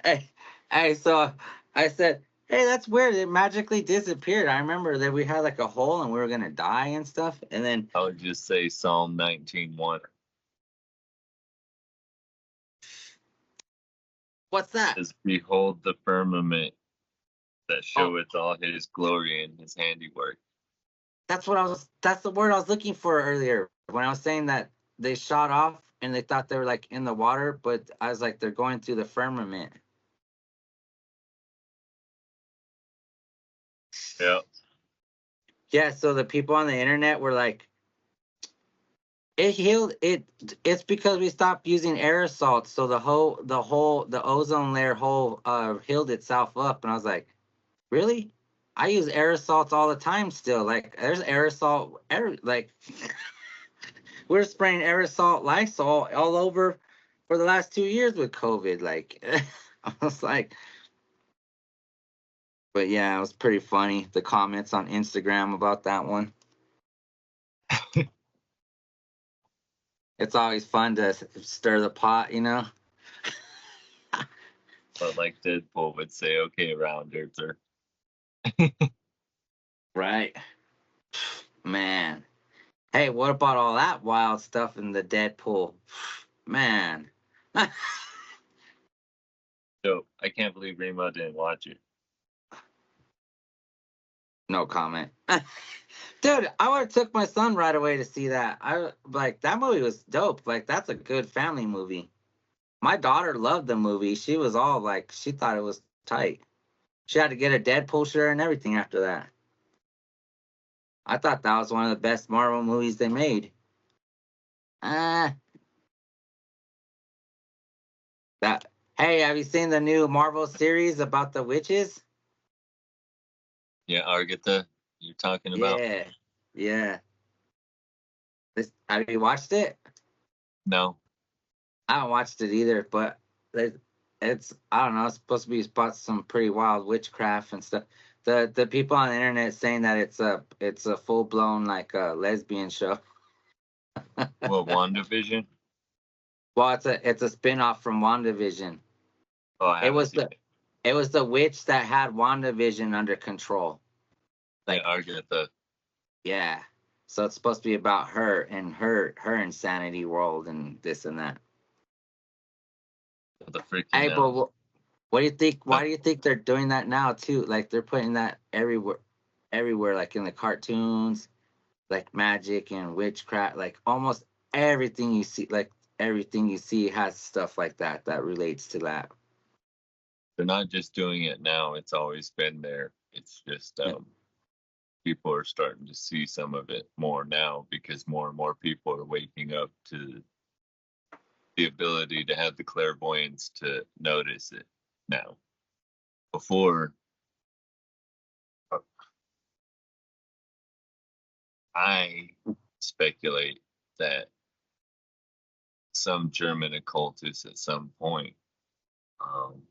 [SPEAKER 1] hey, so I said, hey, that's weird. It magically disappeared. I remember that we had like a hole and we were gonna die and stuff. And then
[SPEAKER 2] I would just say Psalm 19:1.
[SPEAKER 1] what's that?
[SPEAKER 2] It says, behold the firmament that
[SPEAKER 1] Oh,
[SPEAKER 2] showeth all his glory and his handiwork.
[SPEAKER 1] that's the word I was looking for earlier when I was saying that they shot off and they thought they were like in the water, but I was like, they're going through the firmament.
[SPEAKER 2] Yeah.
[SPEAKER 1] Yeah, so the people on the internet were like, it healed it. It's because we stopped using aerosols, so the ozone layer hole healed itself up. And I was like, really? I use aerosols all the time still. Like there's like we're spraying aerosol Lysol all over for the last 2 years with COVID. Like I was like, but yeah, it was pretty funny. The comments on Instagram about that one. It's always fun to stir the pot, you know.
[SPEAKER 2] But like Deadpool would say, okay, round earther.
[SPEAKER 1] Right. Man. Hey, what about all that wild stuff in the Deadpool? Man.
[SPEAKER 2] So I can't believe Rima didn't watch it.
[SPEAKER 1] No comment. Dude, I would have took my son right away to see that. I like that movie was dope. Like that's a good family movie. My daughter loved the movie. She was all like she thought it was tight. She had to get a Deadpool shirt and everything after that. I thought that was one of the best Marvel movies they made. Ah, that. Hey, have you seen the new Marvel series about the witches?
[SPEAKER 2] Yeah, Argatha, you're talking about?
[SPEAKER 1] Yeah, yeah. Have you watched it?
[SPEAKER 2] No.
[SPEAKER 1] I haven't watched it either, but it's I don't know. It's supposed to be about some pretty wild witchcraft and stuff. The people on the internet saying that it's a full blown like a lesbian show.
[SPEAKER 2] What, WandaVision?
[SPEAKER 1] Well, it's a spin off from WandaVision.
[SPEAKER 2] Oh, I
[SPEAKER 1] It
[SPEAKER 2] haven't
[SPEAKER 1] was
[SPEAKER 2] seen
[SPEAKER 1] the
[SPEAKER 2] it.
[SPEAKER 1] it was the witch that had WandaVision under control.
[SPEAKER 2] Yeah,
[SPEAKER 1] Like
[SPEAKER 2] Argatha.
[SPEAKER 1] yeah. So it's supposed to be about her and her insanity world and this and that.
[SPEAKER 2] The freaking
[SPEAKER 1] Hey, but what do you think?
[SPEAKER 2] uh,
[SPEAKER 1] Why do you think they're doing that now too? Like they're putting that everywhere, like in the cartoons, like magic and witchcraft, like almost everything you see, like everything you see has stuff like that that relates to that.
[SPEAKER 2] they're not just doing it now, it's always been there. It's just
[SPEAKER 1] Yeah.
[SPEAKER 2] people are starting to see some of it more now because more and more people are waking up to the ability to have the clairvoyance to notice it now. Before, uh, I speculate that some German occultist at some point um,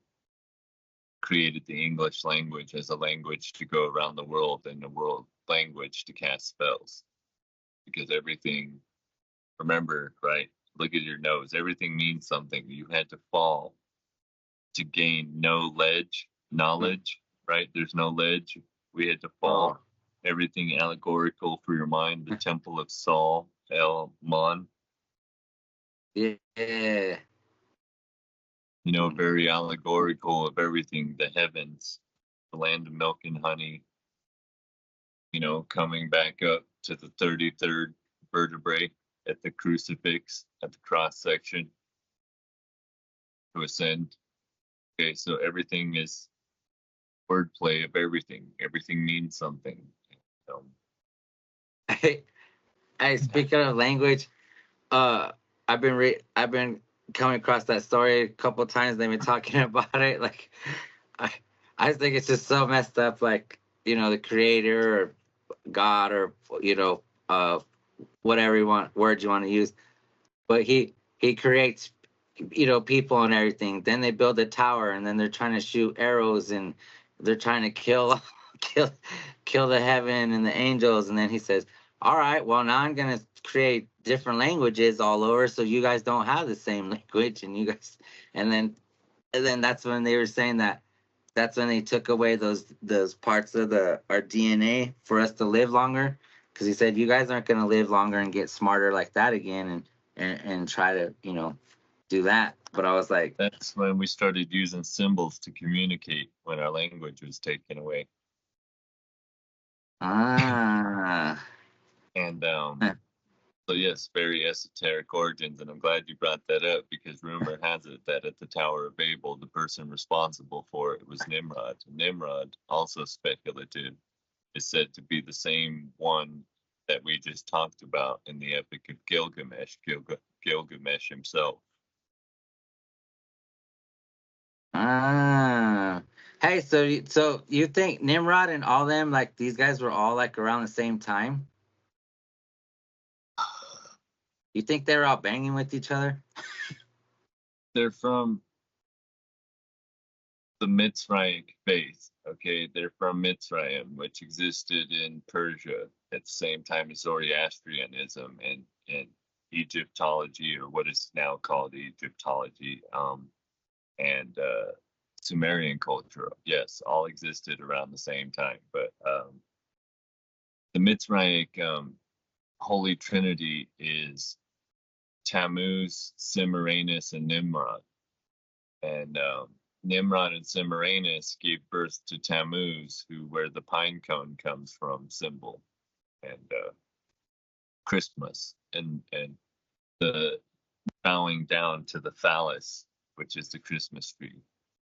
[SPEAKER 2] created the English language as a language to go around the world and a world language to cast spells. because everything, remember, right? Look at your nose. Everything means something. You had to fall to gain knowledge, right? There's no ledge. We had to fall.
[SPEAKER 1] Oh,
[SPEAKER 2] Everything allegorical for your mind. The Temple of Sol El Mon,
[SPEAKER 1] yeah.
[SPEAKER 2] very allegorical of everything. The heavens, the land of milk and honey. Coming back up to the 33rd vertebrae at the crucifix, at the cross section to ascend. Okay, so everything is wordplay of everything. Everything means something. Um,
[SPEAKER 1] Hey, speaking of language, I've been coming across that story a couple times. They've been talking about it. Like, I I think it's just so messed up. Like, the creator or God or whatever words you want to use, but he creates people and everything. Then they build a tower, and then they're trying to shoot arrows, and they're trying to kill kill kill the heaven and the angels. And then he says, all right, well, now I'm gonna create different languages all over, so you guys don't have the same language. And you guys, and then that's when they were saying that that's when they took away those parts of our DNA for us to live longer, because he said you guys aren't going to live longer and get smarter like that again, and try to do that. But I was like,
[SPEAKER 2] that's when we started using symbols to communicate, when our language was taken away.
[SPEAKER 1] ah.
[SPEAKER 2] And so yes, very esoteric origins, and I'm glad you brought that up, because rumor has it that at the Tower of Babel, the person responsible for it was Nimrod. Nimrod, also speculative, is said to be the same one that we just talked about in the Epic of Gilgamesh, Gilgamesh himself.
[SPEAKER 1] Ah. Hey, so you think Nimrod and all them, like, these guys were all like around the same time? You think they were all banging with each other?
[SPEAKER 2] They're from the Mitzrayim faith. Okay, they're from Mitzrayim, which existed in Persia at the same time as Zoroastrianism and Egyptology, or what is now called Egyptology, and Sumerian culture. Yes, all existed around the same time. But the Mitzrayim Holy Trinity is Tammuz, Semiramis, and Nimrod. And Nimrod and Semiramis gave birth to Tammuz, where the pine cone comes from, symbol, and Christmas, and the bowing down to the phallus, which is the Christmas tree,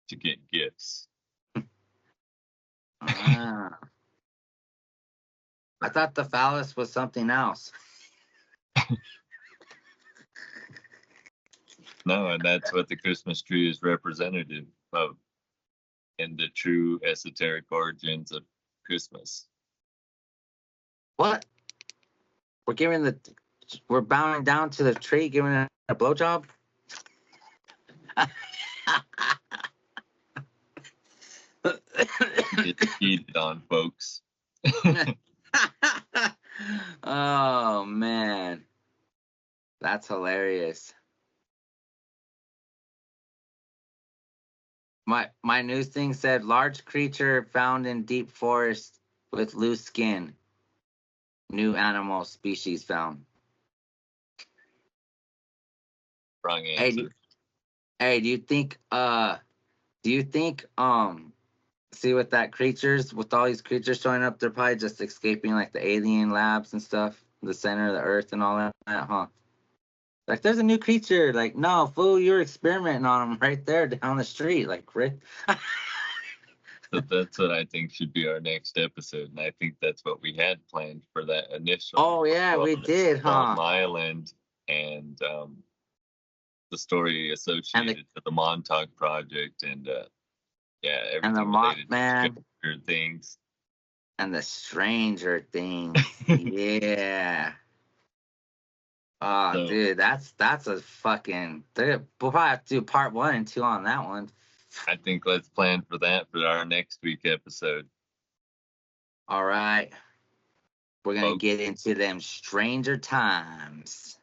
[SPEAKER 2] to get gifts.
[SPEAKER 1] Ah. I thought the phallus was something else.
[SPEAKER 2] No, and that's what the Christmas tree is representative of in the true esoteric origins of Christmas.
[SPEAKER 1] What? We're bowing down to the tree, giving it a blowjob?
[SPEAKER 2] Get heated on, folks.
[SPEAKER 1] Oh man, that's hilarious. My news thing said large creature found in deep forest with loose skin. New animal species found.
[SPEAKER 2] Wrong
[SPEAKER 1] Hey,
[SPEAKER 2] answer.
[SPEAKER 1] do you think see with all these creatures showing up, they're probably just escaping like the alien labs and stuff, the center of the earth and all that, huh? Like, there's a new creature. Like, no, fool, you're experimenting on them right there down the street. Like, Rick.
[SPEAKER 2] So that's what I think should be our next episode, and I think that's what we had planned for that initial.
[SPEAKER 1] Oh yeah, we did, huh?
[SPEAKER 2] Plum Island, and the story associated to the Montauk Project, and everything related to Stranger Things.
[SPEAKER 1] And the Stranger Things. Yeah. Oh,
[SPEAKER 2] So,
[SPEAKER 1] dude, that's a fucking. We'll probably have to do part 1 and 2 on that one.
[SPEAKER 2] I think let's plan for that for our next week episode.
[SPEAKER 1] All right. We're going to get into them stranger times.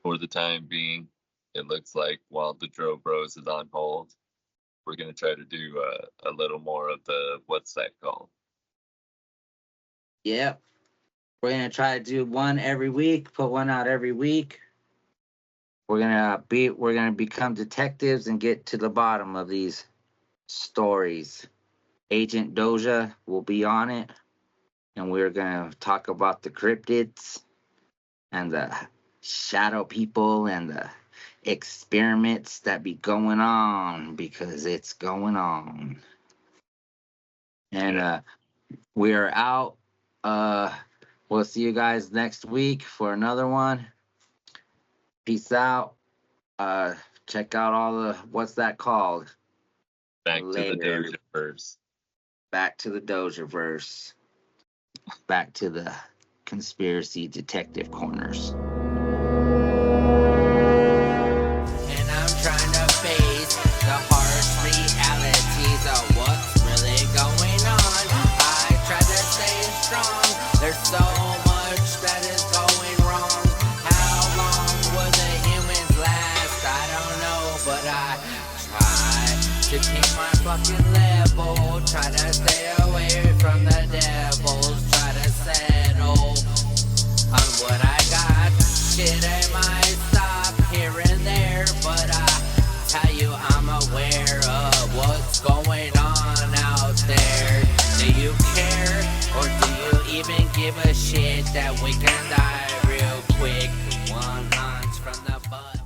[SPEAKER 2] For the time being, it looks like while the Dro Bros is on hold, we're going to try to do a little more of the What's That Called?
[SPEAKER 1] Yep. We're going to try to do one every week, put one out every week. We're going to become detectives and get to the bottom of these stories. Agent Doja will be on it, and we're going to talk about the cryptids and the shadow people and the experiments that be going on, because it's going on. And we are out. We'll see you guys next week for another one. Peace out. Check out all the What's That Called?
[SPEAKER 2] Back to the Dojaverse.
[SPEAKER 1] Back to the Dojaverse. Back to the conspiracy detective corners.
[SPEAKER 3] And I'm trying to face the harsh realities of what's really going on. I try to stay strong. There's so much that is going wrong. How long will the humans last? I don't know, but I try to keep my fucking level. Try to stay away from the devils. Try to settle on what I got. Shit, I might stop here and there, but I tell you I'm aware of what's going on out there. Do you care, or do you even give a shit that we can die real quick? One punch from the button.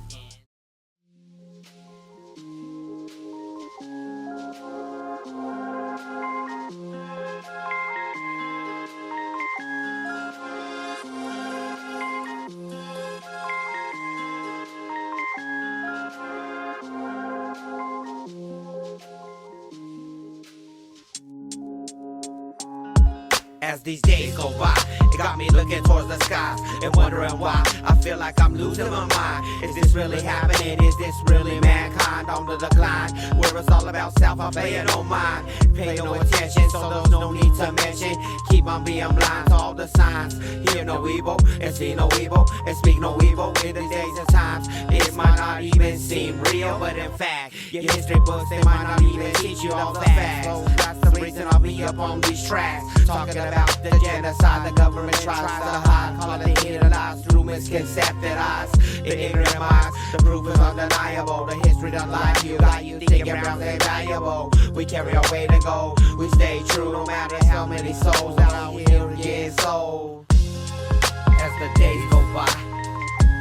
[SPEAKER 4] As these days go by, it got me looking towards the skies and wondering why I feel like I'm losing my mind. Is this really happening? Is this really mankind on the decline? Where it's all about self, I play it on mine. Pay no attention, so there's no need to mention. Keep on being blind to all the signs. Hear no evil, and see no evil, and speak no evil. In the days and times, it might not even seem real, but in fact, your history books, they might not even teach you all the facts. So that's the reason I'll be up on these tracks, talking about the genocide the government tries to hide. Call it hidden lies through misconcepted eyes. The ignorant minds, the proof is undeniable. The history don't lie to you, got you thinking rounds ain't valuable. We carry our way to go, we stay true no matter how many souls that out here get sold. As the days go by,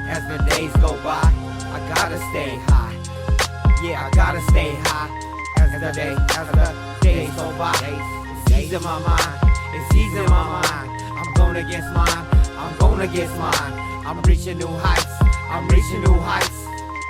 [SPEAKER 4] as the days go by, I gotta stay high. Yeah, I gotta stay high. As the days go by, it's easy in my mind. It's easy in my mind. I'm going against mine. I'm going against mine. I'm reaching new heights. I'm reaching new heights.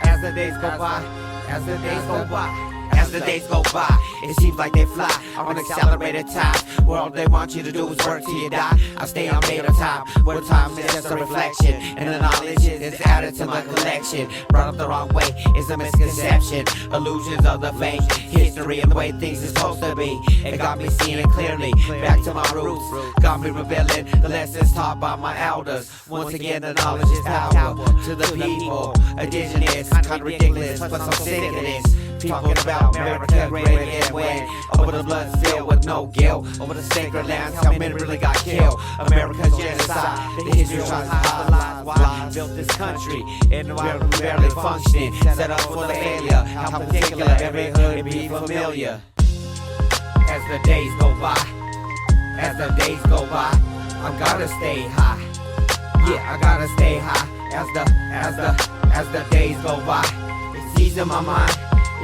[SPEAKER 4] As the days go by. As the days go by. As the days go by, it seems like they fly on accelerated time, where all they want you to do is work till you die. I stay on made of time, where time is just a reflection, and the knowledge is added to my collection. Brought up the wrong way is a misconception, illusions of the fake history and the way things are supposed to be. It got me seeing it clearly, back to my roots, got me revealing the lessons taught by my elders. Once again, the knowledge is power to the people. Indigenous, kinda ridiculous, but so sick of this. Talking about America, great and when over the blood filled with no guilt, over the sacred lands, how many really got killed. America's genocide, the history tries to hide the lies. Why built this country and we're barely functioning, set up for the failure. How particular every hood be familiar. As the days go by, as the days go by, I gotta stay high. Yeah, I gotta stay high. As the days go by, it's easy in my mind.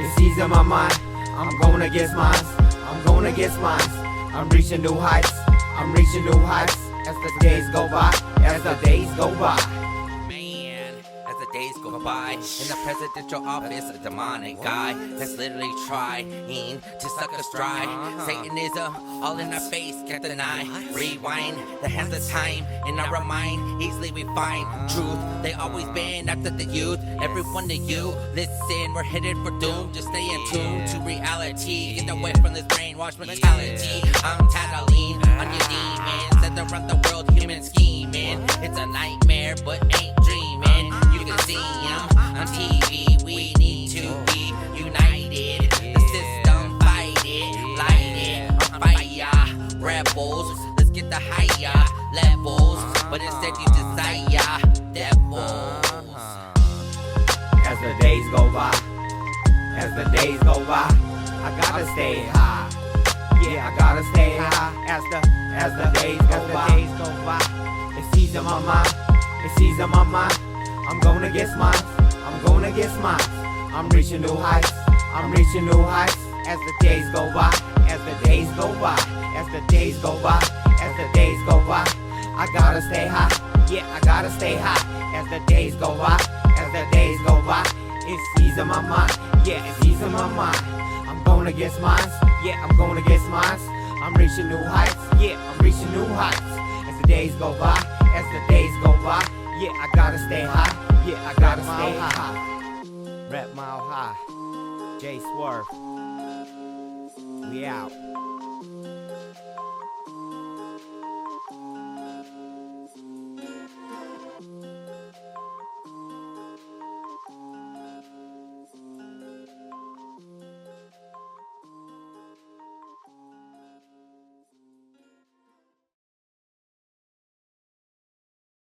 [SPEAKER 4] It's easy in my mind. I'm going against mine. I'm going against mine. I'm reaching new heights. I'm reaching new heights. As the days go by. As the days go by.
[SPEAKER 3] Man, as the days go by, in the presidential office, a demonic guy that's literally trying to suck us dry. Satanism, all in our face, can't deny. Rewind, the hands of time in our mind, easily we find truth. They always been after the youth. Every one of you, listen, we're headed for doom. Just stay in tune to reality. Get away from this brainwash mentality. I'm Tattling, on your demons that they run the world, human scheming. It's a nightmare, but ain't dreaming. You can see them on TV. We need to be united. The system fight it, light it on fire. Rebels, let's get the higher levels, but instead you desire devils.
[SPEAKER 4] As the days go by, as the days go by, I gotta stay high. Yeah, I gotta stay high. As the days go by, it's easy my mind, it's easy my mind. I'm gonna get mine, I'm gonna get mine. I'm reaching new heights, I'm reaching new heights. As the days go by, as the days go by, as the days go by, as the days go by, I gotta stay high. Yeah, I gotta stay high. As the days go by, as the days go by, it's easy my mind. Yeah, it's easy my mind. I'm gonna get mine. Yeah, I'm gonna get mine. I'm reaching new heights. Yeah, I'm reaching new heights. As the days go by, as the days go by, yeah, I gotta stay high. Yeah, I gotta stay high. Rap Mile High. J Swerve. We out.